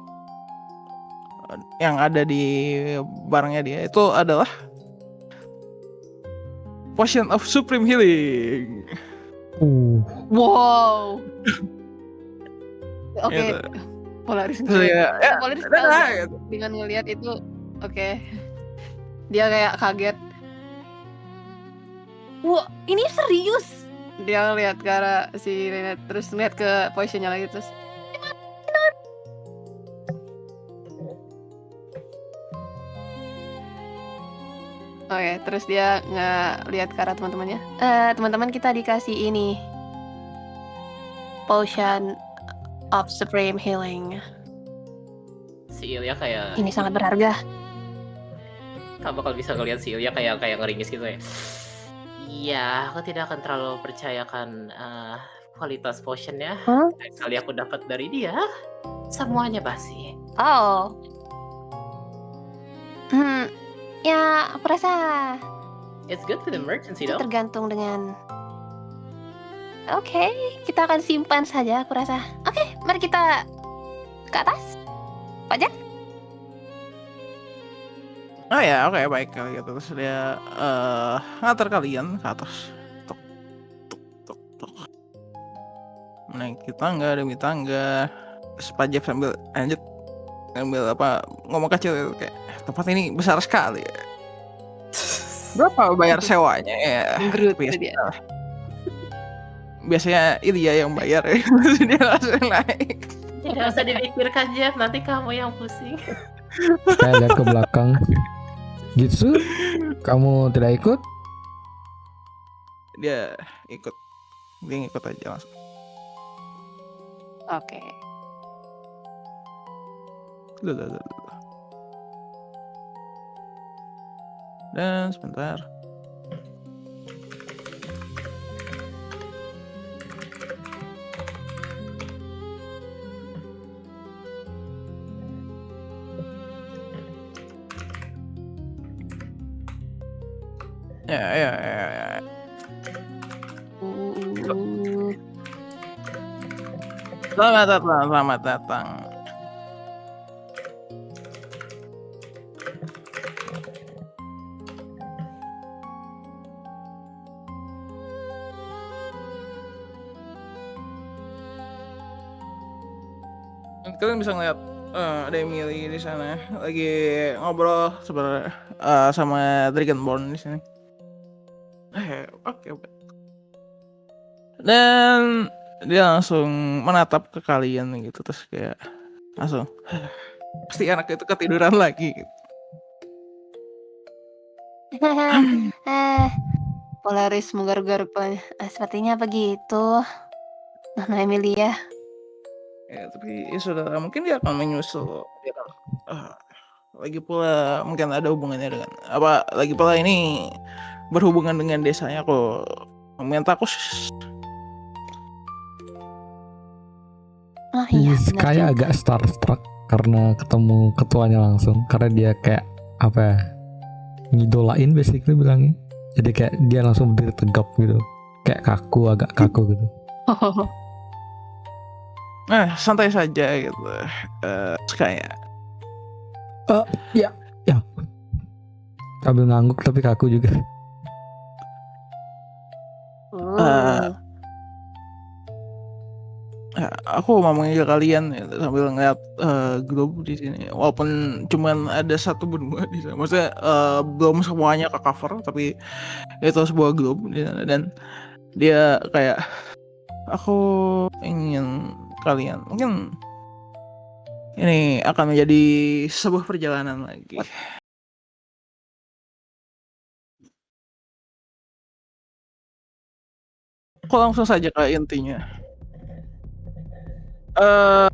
yang ada di barangnya dia itu adalah Potion of Supreme Healing. Wow. Oke, Gitu. Polaris Terus ya, Polaris dadah, tahu gitu. dengan ngelihat itu. Oke. Dia kayak kaget. Wah, ini serius. Dia ngeliat ke arah si Renet, terus ngeliat ke positionnya lagi, terus oke, terus dia nggak lihat ke arah teman-temannya. Teman-teman, kita dikasih ini Potion of Supreme Healing. Si Ilya kayak Ini sangat berharga. kamu bakal bisa ngeliat si Ilya kayak ngeringis gitu ya. Iya, aku tidak akan terlalu percayakan kualitas potionnya. Hah? Kali aku dapat dari dia, semuanya basi. Oh. Ya, aku rasa It's good for the emergency itu though. tergantung dengan. Oke, kita akan simpan saja, aku rasa. Oke, mari kita ke atas. Fajar? Oh ya, oke, baik kalau gitu. Terus dia ngantar kalian ke atas. Tuk, tuk, tuk, tuk. Menaiki tangga demi tangga. Terus Pak Jeff sambil lanjut ngambil apa ngomong kecil gitu, kayak tempat ini besar sekali. Berapa bayar sewanya ya? Gerut Biasa dia. lah. Biasanya Ilya yang bayar ya. Dia langsung naik. Tidak usah dipikirkan Jeff, nanti kamu yang pusing. Saya lihat ke belakang. Gitu? Kamu tidak ikut? Dia ikut. Dia ngikut aja langsung. Oke. Loh. Dan sebentar. Ya. Selamat datang. Kalian bisa ngeliat ada Emily di sana lagi ngobrol sebenarnya sama Dragonborn di sini. Oke. Dan dia langsung menatap ke kalian gitu, terus kayak langsung pasti anak itu ketiduran lagi gitu. Polaris menggaruk-garuk. Sepertinya begitu. Nona Emilia. Ya, tapi ya saudara, mungkin dia akan menyusul. Dia akan, lagi pula mungkin ada hubungannya dengan apa? Lagi pula ini berhubungan dengan desanya kok. Meminta aku Oh iya, benar Kayak juga. agak starstruck karena ketemu ketuanya langsung. Karena dia kayak apa ya, ngidolain basically bilangnya. Jadi kayak dia langsung berdiri tegap gitu. Kayak agak kaku gitu. santai saja gitu. Kayak Ya. Sambil ngangguk tapi kaku juga. aku mau manggil kalian ya, sambil ngeliat globe di sini. Walaupun cuman ada satu benua di sana. Maksudnya belum semuanya ke cover, tapi itu sebuah globe di sana. Dan dia kayak, aku ingin kalian mungkin ini akan menjadi sebuah perjalanan lagi. Aku langsung saja ke intinya. Eh,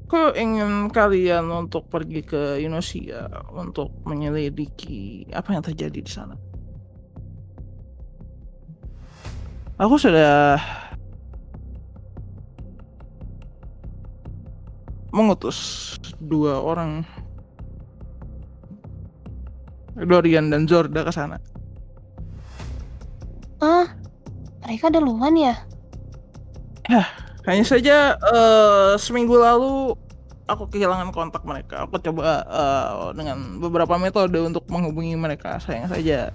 aku ingin kalian untuk pergi ke Indonesia untuk menyelidiki apa yang terjadi di sana. Aku sudah mengutus 2 orang, Dorian dan Zorda, ke sana. Mereka duluan ya? Hanya saja seminggu lalu aku kehilangan kontak mereka. Aku coba dengan beberapa metode untuk menghubungi mereka. Sayang saja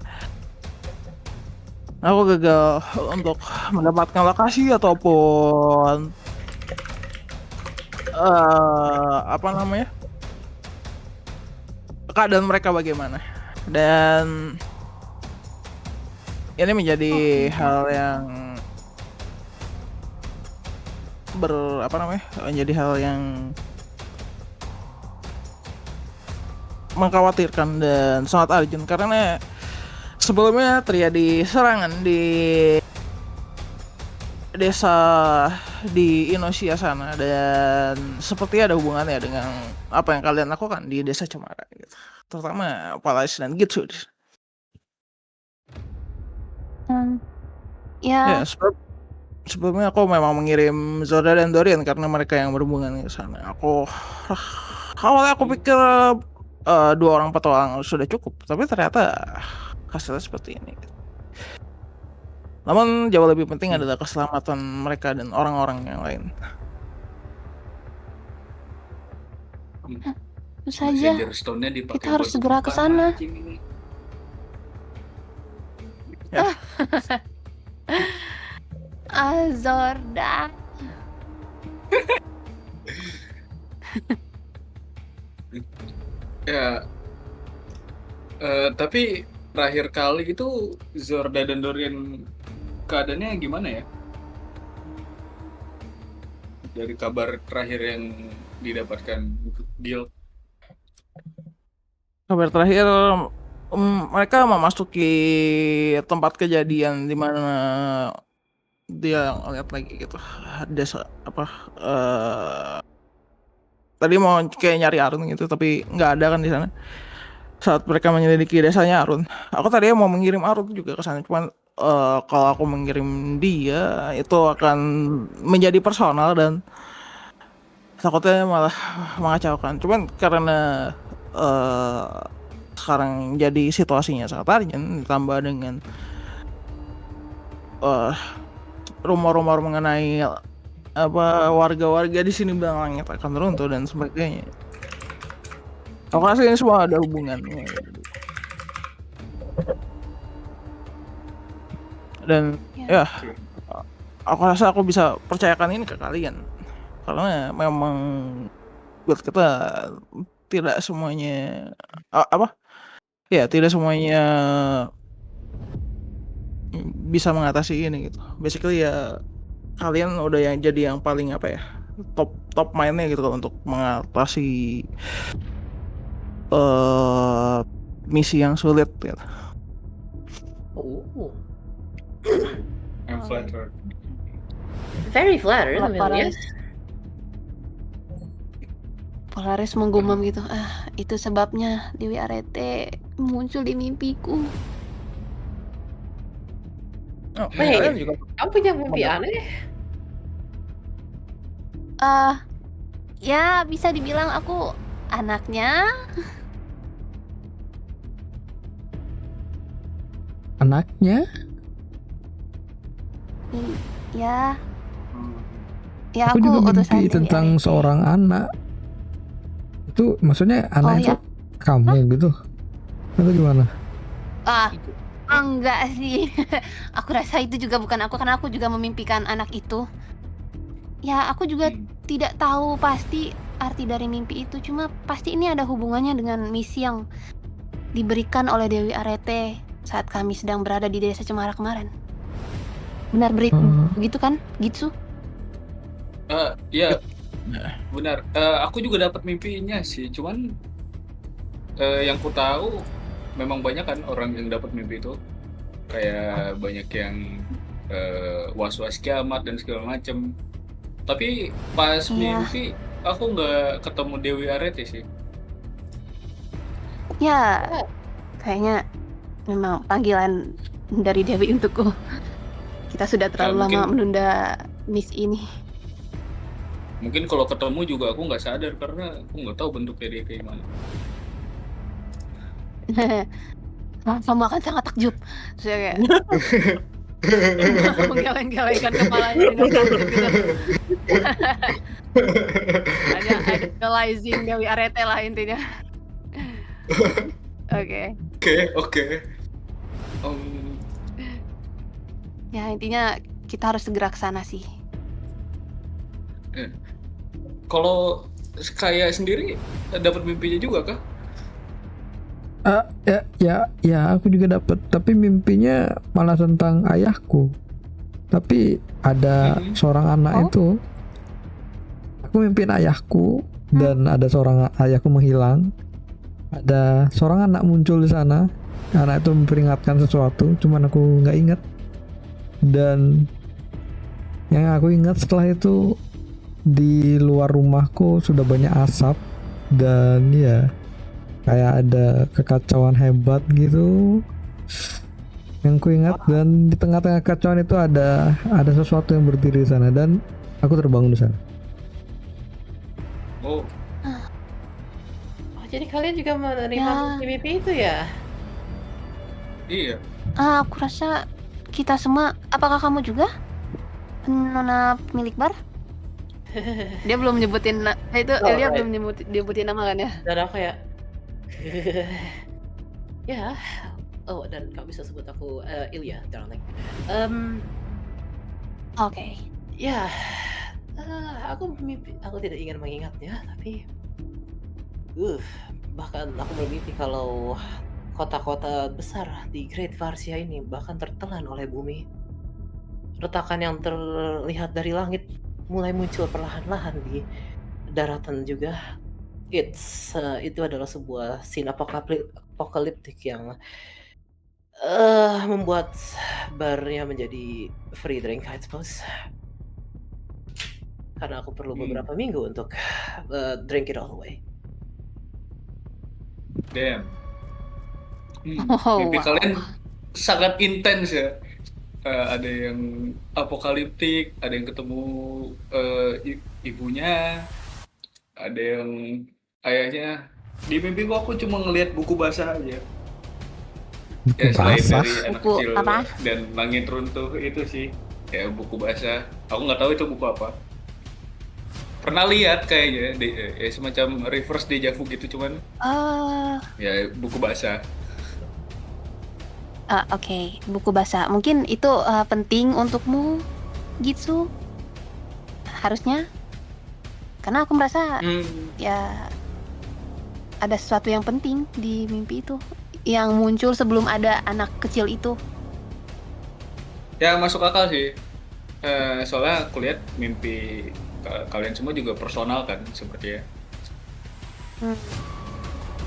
aku gagal untuk mendapatkan lokasi ataupun apa namanya, keadaan mereka bagaimana. Dan ini menjadi hal yang menjadi hal yang mengkhawatirkan dan sangat urgent, karena sebelumnya terjadi serangan di desa di Indonesia sana, dan seperti ada hubungannya dengan apa yang kalian lakukan di desa Cemara gitu. Terutama Palace dan Gitsu. Ya, Ya, sebelumnya aku memang mengirim Zorda dan Dorian karena mereka yang berhubungan ke sana. Awalnya aku pikir 2 orang petualang sudah cukup, tapi ternyata hasilnya seperti ini. Namun jauh lebih penting adalah keselamatan mereka dan orang-orang yang lain. tentu saja. Messenger Stone-nya dipakai Kita harus buat segera ke buka sana. anjing ini. Zorda. Ya, tapi terakhir kali itu Zorda dan Dorian keadaannya gimana ya? Dari kabar terakhir yang didapatkan Gil. Kabar terakhir, mereka memasuki tempat kejadian di mana dia lihat lagi gitu. Desa apa? Tadi mau kayak nyari Arun gitu, tapi nggak ada kan di sana. Saat mereka menyelidiki desanya Arun, aku tadi mau mengirim Arun juga ke sana, cuman kalau aku mengirim dia itu akan menjadi personal dan takutnya malah mengacaukan. Cuman karena sekarang jadi situasinya sangat urgent, ditambah dengan rumor-rumor mengenai warga-warga di sini bilang langit akan runtuh dan sebagainya. Aku rasa ini semua ada hubungannya. Dan ya, aku rasa aku bisa percayakan ini ke kalian karena memang buat kita tidak semuanya tidak semuanya bisa mengatasi ini gitu. Basically ya kalian udah yang jadi yang paling top mainnya gitu untuk mengatasi misi yang sulit gitu. Oh, I'm flattered. very flattered, Amelia. Polaris menggumam gitu. Itu sebabnya Dewi Arete muncul di mimpiku. Wait. Kalian juga Kamu punya mimpi aneh? Ya bisa dibilang aku anaknya. Anaknya? Ya, Aku aku juga utusan mimpi Dewi tentang Arete. seorang anak. Itu maksudnya anak itu ya. kamu gitu? Atau gimana? Enggak sih. Aku rasa itu juga bukan aku, karena aku juga memimpikan anak itu. Ya, aku juga tidak tahu pasti arti dari mimpi itu, cuma pasti ini ada hubungannya dengan misi yang diberikan oleh Dewi Arete saat kami sedang berada di desa Cemara kemarin. Benar begitu kan, Gitsu? Ya, benar. Aku juga dapat mimpinya sih, cuman yang ku tahu memang banyak kan orang yang dapat mimpi itu, kayak banyak yang was-was kiamat dan segala macem. Tapi pas Iya. mimpi aku nggak ketemu Dewi Arete sih. Ya, kayaknya memang panggilan dari Dewi untukku. Kita sudah terlalu lama mungkin- menunda miss ini. Mungkin kalau ketemu juga aku nggak sadar karena aku nggak tahu bentuknya dia kayak gimana. Kamu akan sangat takjub. Terus saya kayak menggeleng-gelengkan kepalanya dengan takjub gitu. Hanya idolizing Dewi Arete lah intinya. Oke. Oke. Ya intinya kita harus segera ke sana sih. Kalau kayak sendiri dapat mimpinya juga kah? Ya, aku juga dapat. Tapi mimpinya malah tentang ayahku. Tapi ada seorang anak itu. Aku mimpin ayahku dan ada seorang ayahku menghilang. Ada seorang anak muncul di sana. Anak itu memperingatkan sesuatu, cuman aku nggak ingat. Dan yang aku ingat setelah itu di luar rumahku sudah banyak asap dan ya kayak ada kekacauan hebat gitu yang ku ingat. Dan di tengah-tengah kekacauan itu ada sesuatu yang berdiri di sana dan aku terbangun di sana. Oh, Oh, jadi kalian juga menerima Ya. mimpi itu ya? iya. Aku rasa kita semua. Apakah kamu juga? Nona milik bar? Dia belum nyebutin itu. Oh, Elia right. belum nyebutin nama kan ya? Dan aku ya. Ya. Oh, dan kau bisa sebut aku Ilya, darling. Oke. Ya, aku tidak ingin mengingatnya, tapi bahkan aku bermimpi kalau kota-kota besar di Great Varsia ini bahkan tertelan oleh bumi. Retakan yang terlihat dari langit mulai muncul perlahan-lahan di daratan juga. Itu adalah sebuah scene apokaliptik yang membuat barnya menjadi free drink, I suppose. Karena aku perlu beberapa minggu untuk drink it all away. Damn. Oh, Mimpi wow. kalian sangat intens ya. Ada yang apokaliptik, ada yang ketemu ibunya, ada yang ayahnya. Di mimpi aku cuma ngelihat buku basah aja. Ya selain Basah. dari anak Buku kecil apa? dan langit runtuh itu sih, ya buku basah. Aku nggak tahu itu buku apa. Pernah lihat kayaknya, ya semacam reverse deja vu gitu, cuman ya buku basah. Oke, buku bahasa. Mungkin itu penting untukmu, gitu. Harusnya. Karena aku merasa ya ada sesuatu yang penting di mimpi itu yang muncul sebelum ada anak kecil itu. Ya masuk akal sih. Soalnya aku lihat mimpi kalian semua juga personal kan sepertinya.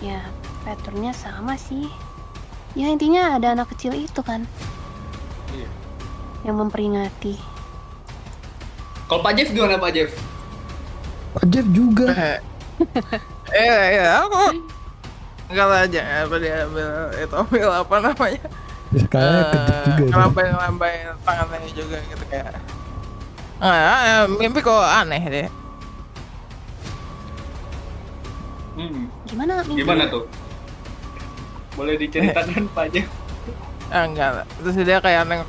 Ya, patternnya sama sih. Ya intinya ada anak kecil itu kan Iya. yang memperingati. Kalau Pak Jeff gimana Pak Jeff? Pak Jeff juga. Aku enggak aja apa dia ambil apa namanya? Kayaknya kejut juga. Ngelambai tangannya juga gitu kayak. Mimpi kok aneh deh. Gimana mimpi? Gimana tuh? Boleh diceritakan Pak Jeff? Enggak. Terus dia kayak aneh,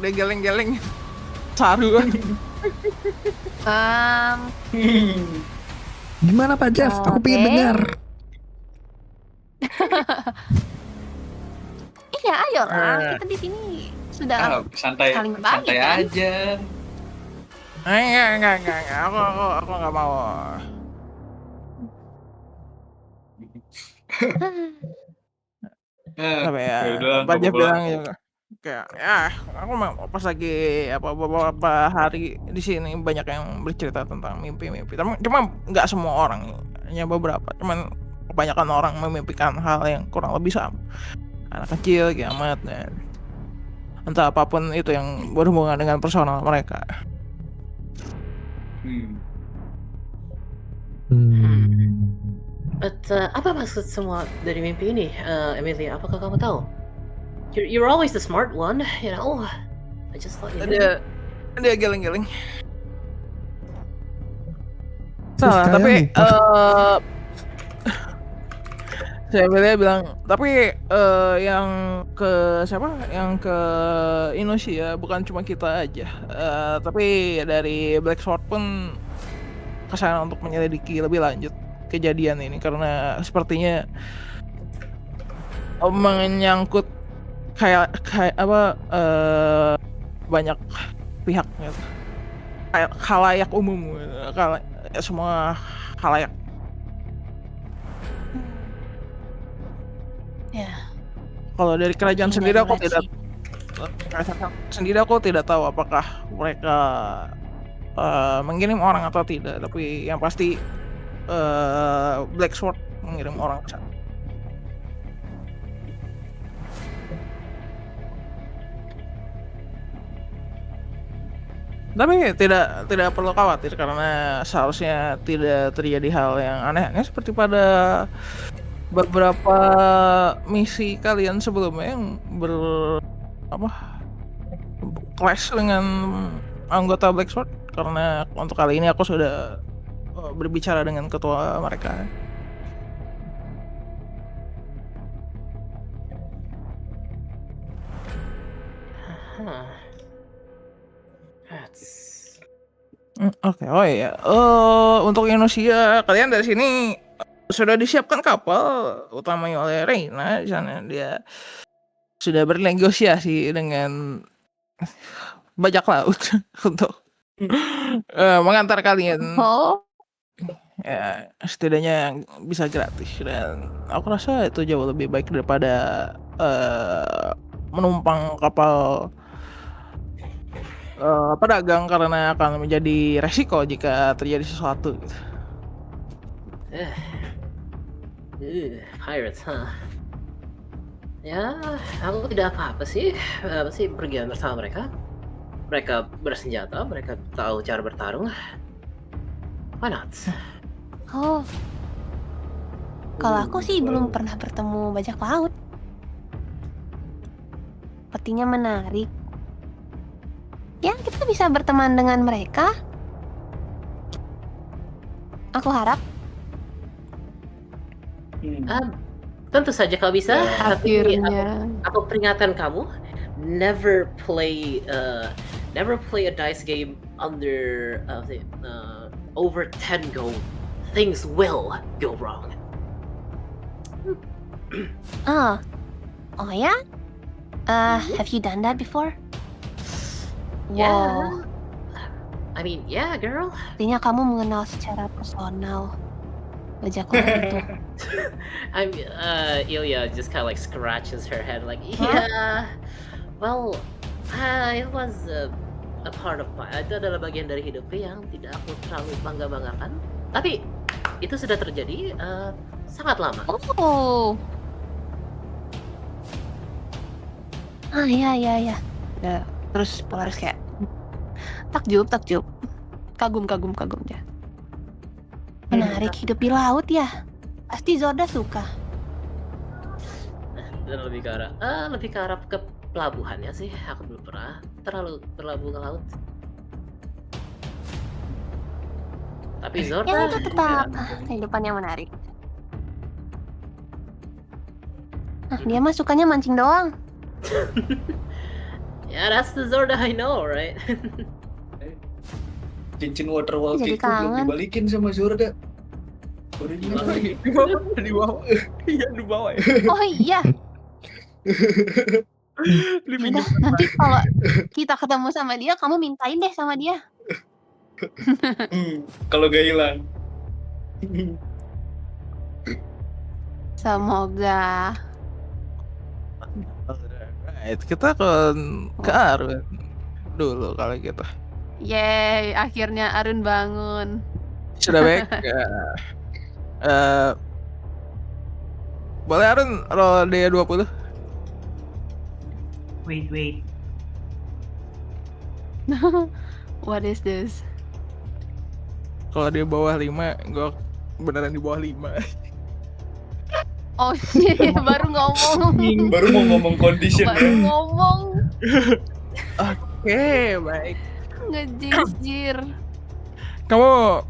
dia geleng-geleng saru. Gimana Pak Jeff? Aku pengen Oke. dengar. Iya, ayolah. Kita di sini sudah santai saling berbagi, santai kan? aja. Enggak. Aku enggak mau. Tapi ya, Udah, Pak Jeff apa-apa. bilang juga kayak aku mau pas lagi beberapa hari di sini banyak yang bercerita tentang mimpi-mimpi. Cuma nggak semua orang, hanya beberapa. Cuman kebanyakan orang memimpikan hal yang kurang lebih sama. Anak kecil, kiamat dan entah apapun itu yang berhubungan dengan personal mereka. But apa maksud semua dari mimpi ini, Emilia? Apakah kamu tahu? You're always the smart one, you know. I just thought you knew. Dia geleng-geleng. Terus Salah, kalian tapi lupa. saya bilang, tapi yang ke siapa? Yang ke Indonesia bukan cuma kita aja, tapi dari Black Sword pun kesana untuk menyelidiki lebih lanjut kejadian ini karena sepertinya menyangkut kayak apa banyak pihak gitu. Kayak khalayak umum, semua khalayak. Ya. Kalau dari kerajaan Ini sendiri aku darurat tidak sih. tahu apakah mereka mengirim orang atau tidak, tapi yang pasti Black Sword mengirim orang ke sana. Tapi tidak perlu khawatir karena seharusnya tidak terjadi hal yang aneh-aneh seperti pada beberapa misi kalian sebelumnya yang clash dengan anggota Black Sword, karena untuk kali ini aku sudah berbicara dengan ketua mereka. Oke. Oh iya. Untuk Indonesia, kalian dari sini sudah disiapkan kapal utamanya oleh Reina di sana. Dia sudah bernegosiasi dengan bajak laut untuk mengantar kalian. Oh, Ya, setidaknya bisa gratis, dan aku rasa itu jauh lebih baik daripada menumpang kapal pedagang karena akan menjadi resiko jika terjadi sesuatu gitu. Pirates, huh? Ya, aku tidak apa-apa sih. Pergi bersama mereka. Mereka bersenjata, mereka tahu cara bertarung. Why not? oh. Kalau aku sih belum pernah bertemu bajak laut. Sepertinya menarik. Ya, kita bisa berteman dengan mereka. Aku harap. Tentu saja kau bisa. Tapi Akhirnya. aku peringatkan kamu, never play a dice game under over 10 gold. Things will go wrong. Oh ya? Have you done that before? Yeah. Wow, I mean, yeah, girl. artinya kamu mengenal secara personal bajak laut itu. Ilya just kind of like scratches her head, like, yeah. Well, it was a part of my. Itu adalah bagian dari hidupku yang tidak aku terlalu banggakan. Tapi itu sudah terjadi sangat lama. Oh. Ya. Ya. Terus Polaris kayak takjub. Kagum ya. Menarik hidup di laut ya. Pasti Zorda suka. Dan lebih ke arah ke pelabuhannya sih. Aku belum pernah terlalu ke laut. Tapi Zorda Ya itu tetap kehidupan yang menarik. Nah, dia mah sukanya mancing doang. Yeah, that's the Zorda I know, right? Cincin waterwall Jadi itu belum kangen. dibalikin sama Zorda. Baru dibalikin. Di bawah. Iya, di bawah ya. Oh iya. Udah, nanti kalau kita ketemu sama dia, kamu mintain deh sama dia. Kalau gak hilang. Semoga. Alright, kita ke Arun dulu kalau gitu. Yeay, akhirnya Arun bangun. Sudah baik. Boleh Arun roll D20. Wait. What is this? Kalau dia bawah 5, gue beneran di bawah 5. Oh shit, baru ngomong. Baru mau ngomong condition Baru ya. ngomong. Oke, baik. Ngejinjir. Kamu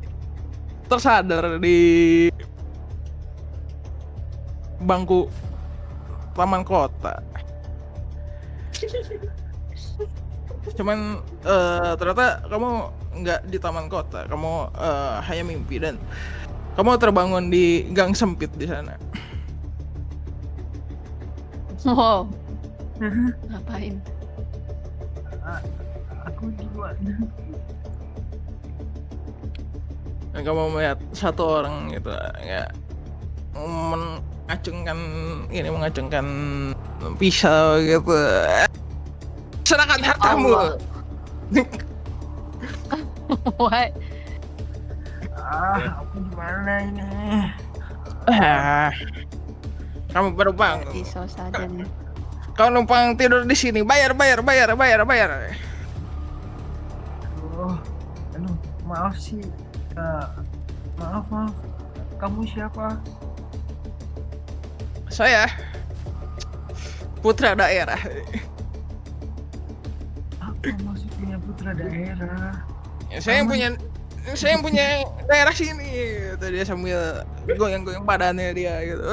tersadar di bangku taman kota. Cuman ternyata kamu nggak di taman kota, kamu hanya mimpi dan kamu terbangun di gang sempit di sana. Wow. Ngapain? Aku di mana? Dan kamu melihat satu orang gitu ya mengacungkan pisau gitu. Serahkan hartamu. Allah. What? Aku di mana ini? Kamu baru bangun. That is so sudden. Kau numpang tidur di sini. Bayar. Aduh, maaf sih. Maaf. Kamu siapa? Saya putra daerah. Apa maksudnya putra daerah? Saya yang punya daerah sini. Gitu. Dia sambil goyang-goyang badannya dia gitu.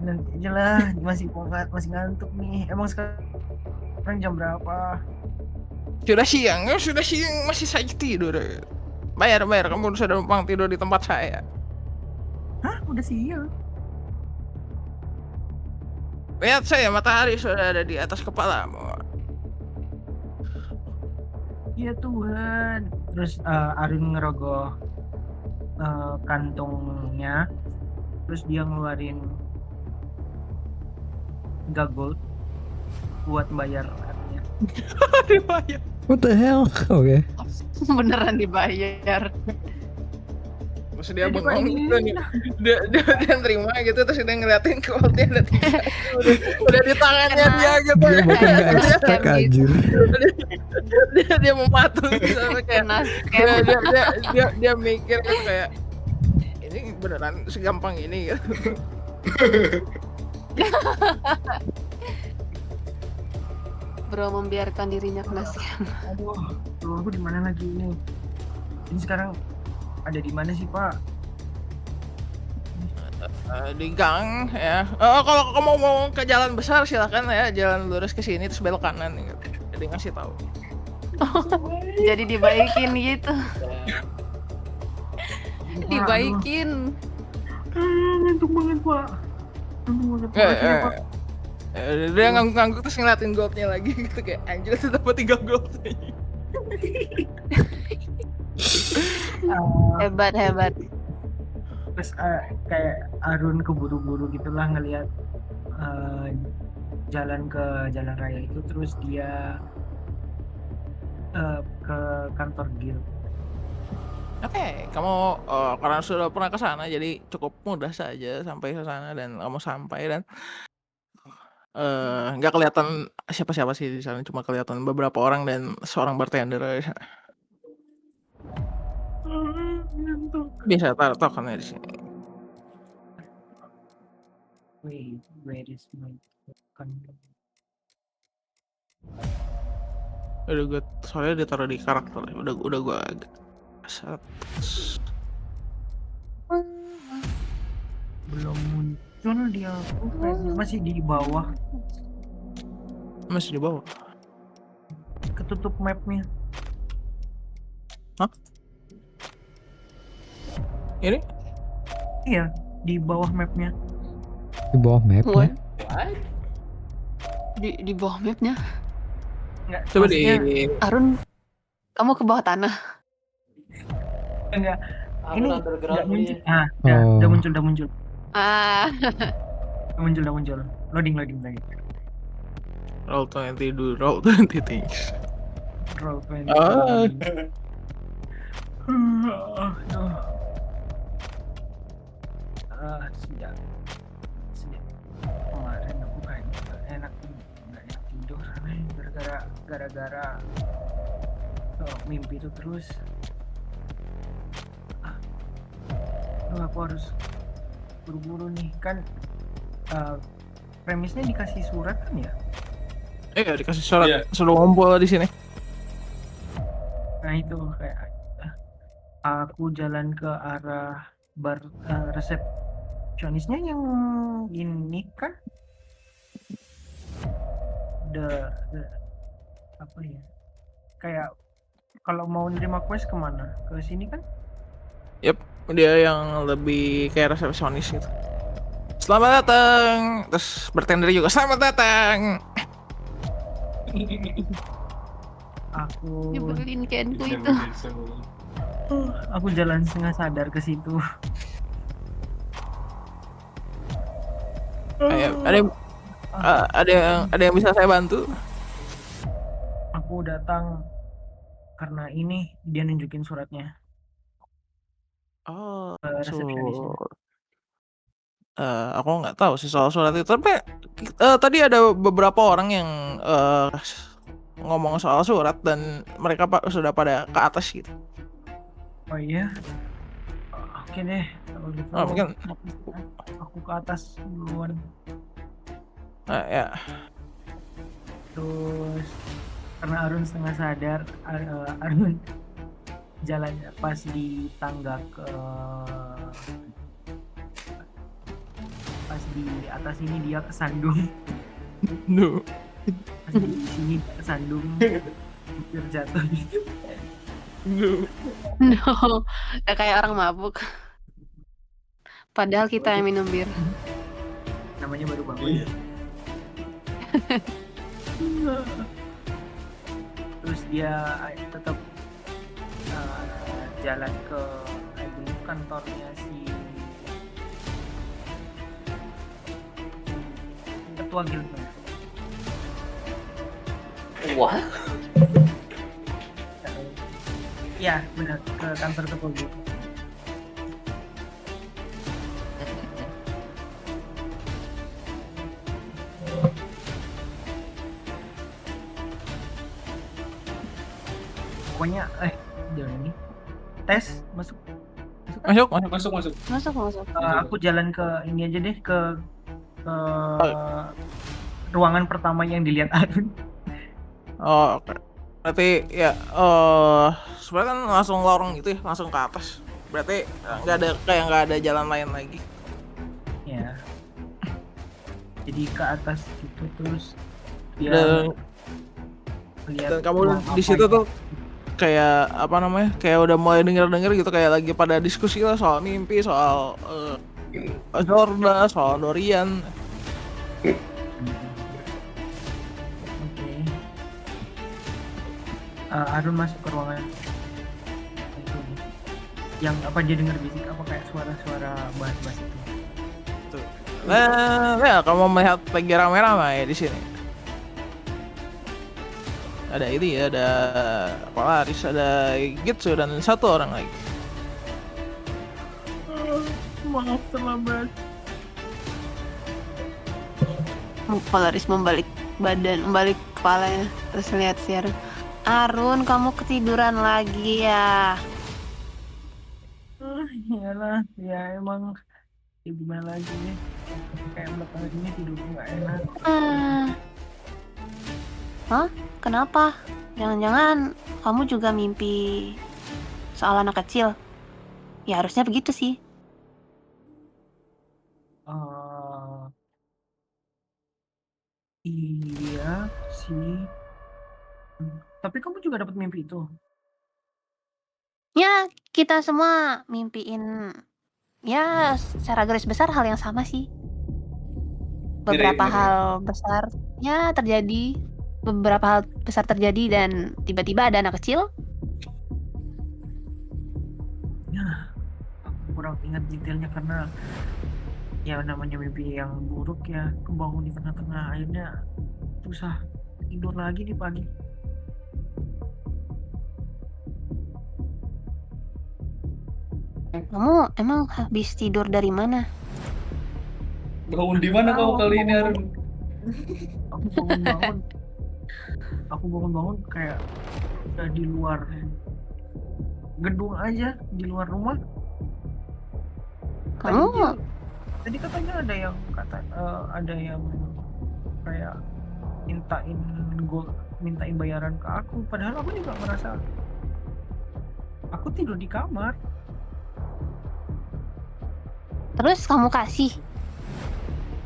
Nanti aja lah, masih ngantuk nih. Emang sekarang jam berapa? Sudah siang, masih saja tidur. Bayar. Kamu sudah numpang tidur di tempat saya. Hah? Udah siang? Lihat saya, matahari sudah ada di atas kepalamu. Ya Tuhan. Terus Arun ngerogoh kantongnya. Terus dia ngeluarin gold buat bayar artinya. Dibayar. What the hell? Oke. Beneran dibayar. Terus dia bengong gitu, dia terima gitu, terus dia ngeliatin quote-nya ada 3. udah di tangannya dia gitu. Dia bahkan gak expect anjir. dia mau patung gitu, kayak Kena scam. dia mikir kan kayak ini beneran segampang ini gitu. Bro membiarkan dirinya kena scam. Aduh, aku di mana lagi ini? Ini sekarang ada di mana sih, Pak? Di gang ya. Kalau kamu mau ke jalan besar silakan ya, jalan lurus ke sini terus belok kanan gitu. Jadi ngasih tahu. Jadi dibaikin gitu. Dibaikin. Ngantuk banget, Pak. Makasih ya, Pak. Dia ngangguk-ngangguk terus ngeliatin goldnya lagi gitu, kayak anjir tuh dapat 3 gold. Hebat. Terus kayak Arun keburu-buru gitulah ngelihat jalan ke jalan raya itu, terus dia ke kantor guild. Oke, kamu karena sudah pernah ke sana jadi cukup mudah saja sampai ke sana dan kamu sampai dan nggak kelihatan siapa-siapa sih di sana, cuma kelihatan beberapa orang dan seorang bartender di sana. Bisa taruh tokennya di sini. Wait, where is my token? Udah gue soalnya ditaruh di karakter ya. Udah gue agak Belum muncul dia. Kayaknya masih di bawah. masih di bawah. Ketutup mapnya. Hah? Ini? Iya, di bawah mapnya. Di bawah map ya. What? What? Di bawah mapnya. Enggak, Coba maksudnya Arun, kamu ke bawah tanah. enggak. Ini Arun underground enggak muncul. nih. Ah, Oh. udah muncul. Ah, Udah muncul. Loading lagi. Roll 20 do roll 20 things. Roll 20. Ah. Sejak kemarin aku kayaknya gak enak nih. nggak enak tidur gara-gara mimpi itu terus. Aku harus buru-buru nih kan. Premisnya dikasih surat kan ya? Iya, dikasih surat Iya. suruh ngumpul di sini. Nah itu kayak aku jalan ke arah bar resepsionisnya yang ini kan the apa ya, kayak kalau mau nerima quest kemana, ke sini kan? Yep, dia yang lebih kayak resepsionis gitu. Selamat datang. Terus bertender juga, selamat datang. Aku Nyebelin Kenku Iya, itu. aku jalan setengah sadar ke situ. Ada yang bisa saya bantu? Aku datang karena ini dia nunjukin suratnya Oh, ke resepsionisnya. aku nggak tahu sih soal surat itu. Tapi tadi ada beberapa orang yang ngomong soal surat dan mereka sudah pada ke atas gitu. Oh iya, oke deh kalau gitu. Mungkin aku ke atas duluan. ya. Terus karena Arun setengah sadar, Arun jalan pas di tangga ke pas di atas ini dia kesandung. No. Pas di sini dia kesandung, hampir jatuh gitu. No. No, udah kayak orang mabuk. Padahal kita yang minum bir. Namanya baru bangun. Iya. Terus dia tetap jalan ke I believe kantornya si ketua guildnya. What? Iya benar, ke kantor ketua guild. Pokoknya jalan ini tes masuk. Masuk. Masuk. Aku jalan ke ini aja deh, ke ruangan pertama yang dilihat Arun. Oh, oke. Berarti ya sebenarnya kan langsung lorong gitu ya, langsung ke atas. Berarti nggak ada jalan lain lagi. Ya. Jadi ke atas gitu terus dia Dan lihat kamu ruang di apa situ gitu. tuh kayak apa namanya? Kayak udah mulai denger gitu, kayak lagi pada diskusi lah soal mimpi, soal Zorda, soal Dorian. Oke. Arun masuk ke ruangan itu. Yang apa dia dengar bisik apa kayak suara-suara bahas-bahas itu. Nah, ya kamu melihat lagi rame-rame ya di sini. Ada ini ya, ada Polaris, ada Gitsu dan satu orang lagi. Maaf terlambat. Polaris membalik kepalanya, terus lihat si Arun. Arun, kamu ketiduran lagi ya? Iyalah, ya emang ya gimana lagi nih, kayak belakangan ini tidur nggak enak. Hah? Kenapa? Jangan-jangan kamu juga mimpi soal anak kecil? Ya harusnya begitu sih. Iya sih. Tapi kamu juga dapat mimpi itu. Ya, kita semua mimpiin ya secara garis besar hal yang sama sih. Beberapa Mirip. hal besar ya terjadi, beberapa hal besar terjadi dan tiba-tiba ada anak kecil. Ya, aku kurang ingat detailnya karena ya namanya mimpi yang buruk ya, kebangun di tengah-tengah, akhirnya susah tidur lagi di pagi. Kamu emang habis tidur dari mana? Bangun di mana kau kali ini, Arun? Aku bangun-bangun, kayak udah di luar gedung aja, di luar rumah. Kamu Tadi katanya ada yang kayak mintain bayaran ke aku, padahal aku juga merasa aku tidur di kamar. terus kamu kasih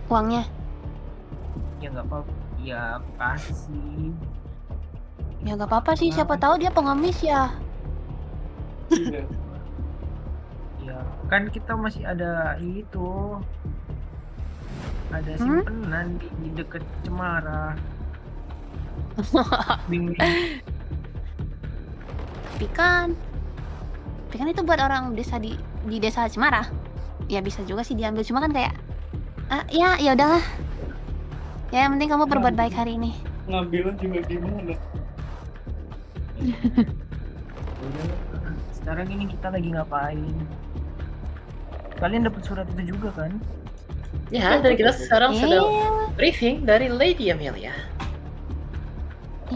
uangnya? Ya nggak apa, ya aku kasih. Ya gak apa-apa sih, siapa tahu dia pengemis ya. Iya. Ya kan kita masih ada itu, ada simpenan di deket Cemara. Bingung. Tapi kan itu buat orang desa di desa Cemara. Ya bisa juga sih diambil, cuma kan kayak ya udahlah. Ya yang penting kamu berbuat baik hari ini. Ngambilnya juga gimana? Sekarang ini kita lagi ngapain? Kalian dapat surat itu juga kan? Ya, dan kita sekarang sedang Iya, briefing dari Lady Amelia.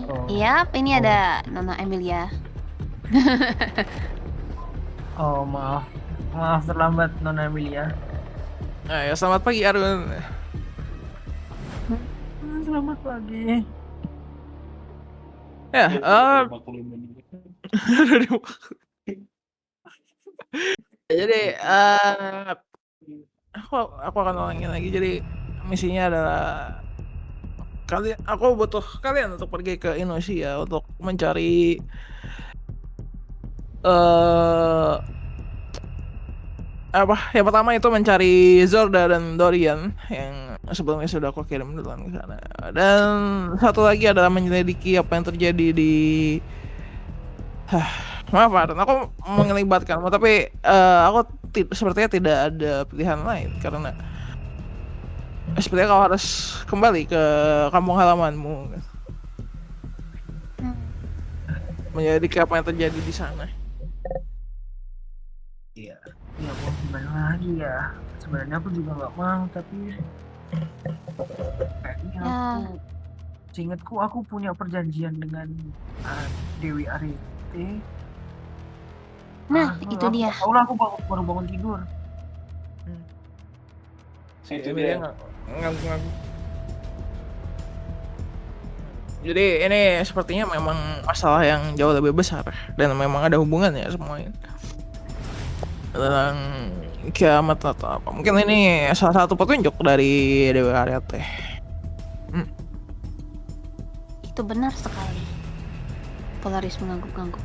Oh. iya, ini ada Nona Emilia. Oh maaf terlambat Nona Emilia. Ya selamat pagi Arun. Selamat pagi. Ya, jadi aku akan ulangin lagi. Jadi misinya adalah aku butuh kalian untuk pergi ke Indonesia untuk mencari yang pertama itu mencari Zorda dan Dorian yang sebelumnya sudah aku kirim duluan ke sana. Dan satu lagi adalah menyelidiki apa yang terjadi di maaf Arun, aku mengelibatkanmu, tapi aku sepertinya tidak ada pilihan lain karena sepertinya kau harus kembali ke kampung halamanmu, menyelidiki apa yang terjadi di sana. Iya. Ya mau gimana lagi ya? Sebenarnya aku juga nggak mau, tapi kayaknya seingatku aku punya perjanjian dengan Dewi Arete. Nah, itu dia. Tahu lah, aku baru bangun tidur. Itu dia dia. ngaku-ngaku. Jadi ini sepertinya memang masalah yang jauh lebih besar dan memang ada hubungannya semuanya tentang kiamat atau apa. Mungkin ini salah satu petunjuk dari Dewi Arete. Itu benar sekali. Polaris mengangguk-angguk.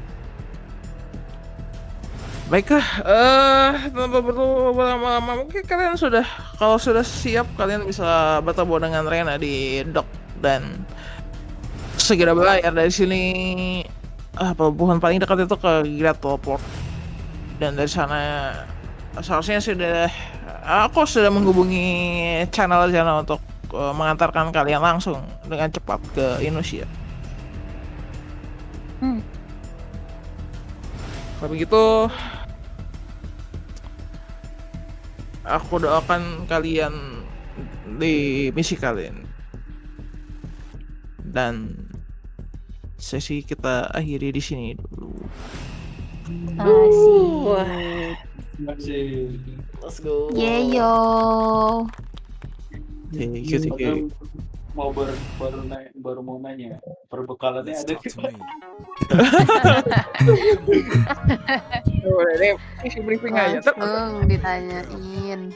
Baiklah, tanpa perlu berlama-lama, mungkin kalian kalau sudah siap, kalian bisa bertemu dengan Rena di dock dan segera berlayar dari sini. Pelabuhan paling dekat itu ke Great Port, dan dari sana seharusnya aku sudah menghubungi channel untuk mengantarkan kalian langsung dengan cepat ke Indonesia. Kalau begitu, aku doakan kalian di misi kalian. Dan sesi kita akhiri di sini dulu. Masih. Let's go. Yeyo. Thank you. Baru mau nanya perbekalannya ada Ini isi briefing aja. Langsung ditanyain.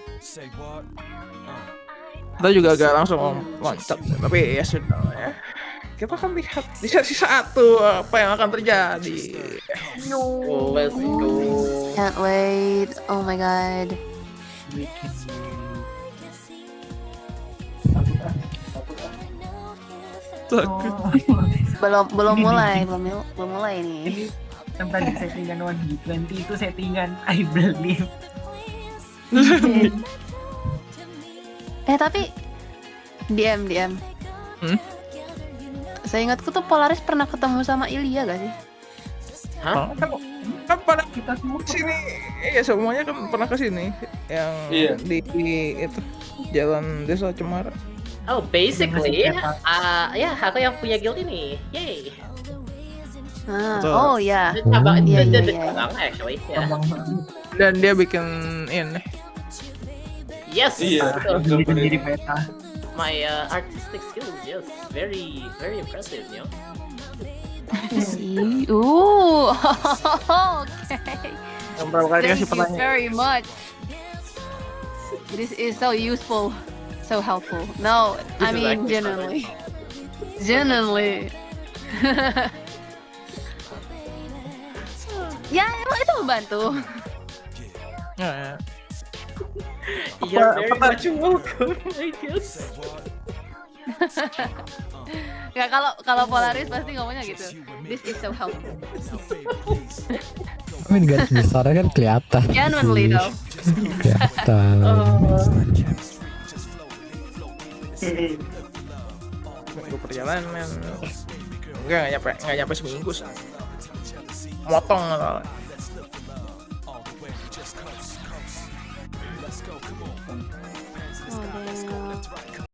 Kita juga agak langsung loncat, tapi ya sudah ya. Kita akan lihat di sesi 1 apa yang akan terjadi. Let's go. Can't wait. Oh my god. Takut. Belum mulai nih. Ini yang tadi settingan 1G20 itu settingan I believe. Tapi DM. Saya ingatku tuh Polaris pernah ketemu sama Ilya gak sih? Hah? Kan pada Kita semua sini, iya semuanya kan pernah ke sini yang Iya. di itu Jalan Desa Cemara. Oh, basically, Yang ngasih peta. ya aku yang punya guild ini. Yay. Betul. Oh ya. It's about Iya, iya, the iya. actually. Yeah. Abang Dan dia bikin ini. Yes. Iya, betul. bikin jadi peta. My artistic skills just very impressive, you know. See. Ooh. Okay. Yang berapa kali Thank dikasih you pertanyaan. very much. This is so useful, so helpful. No, I This is mean actually genuinely, genuinely. Ya, emang itu membantu. Ya, ya. You're very apa- much welcome, I guess. Ya kalau Polaris pasti ngomongnya gitu. This is so helpful. Tapi di garis besarnya kan kelihatan. Genuinely sih. though. Kelihatan. Minggu perjalanan. Enggak nyampe seminggu sih. Motong soalnya. Oh, damn.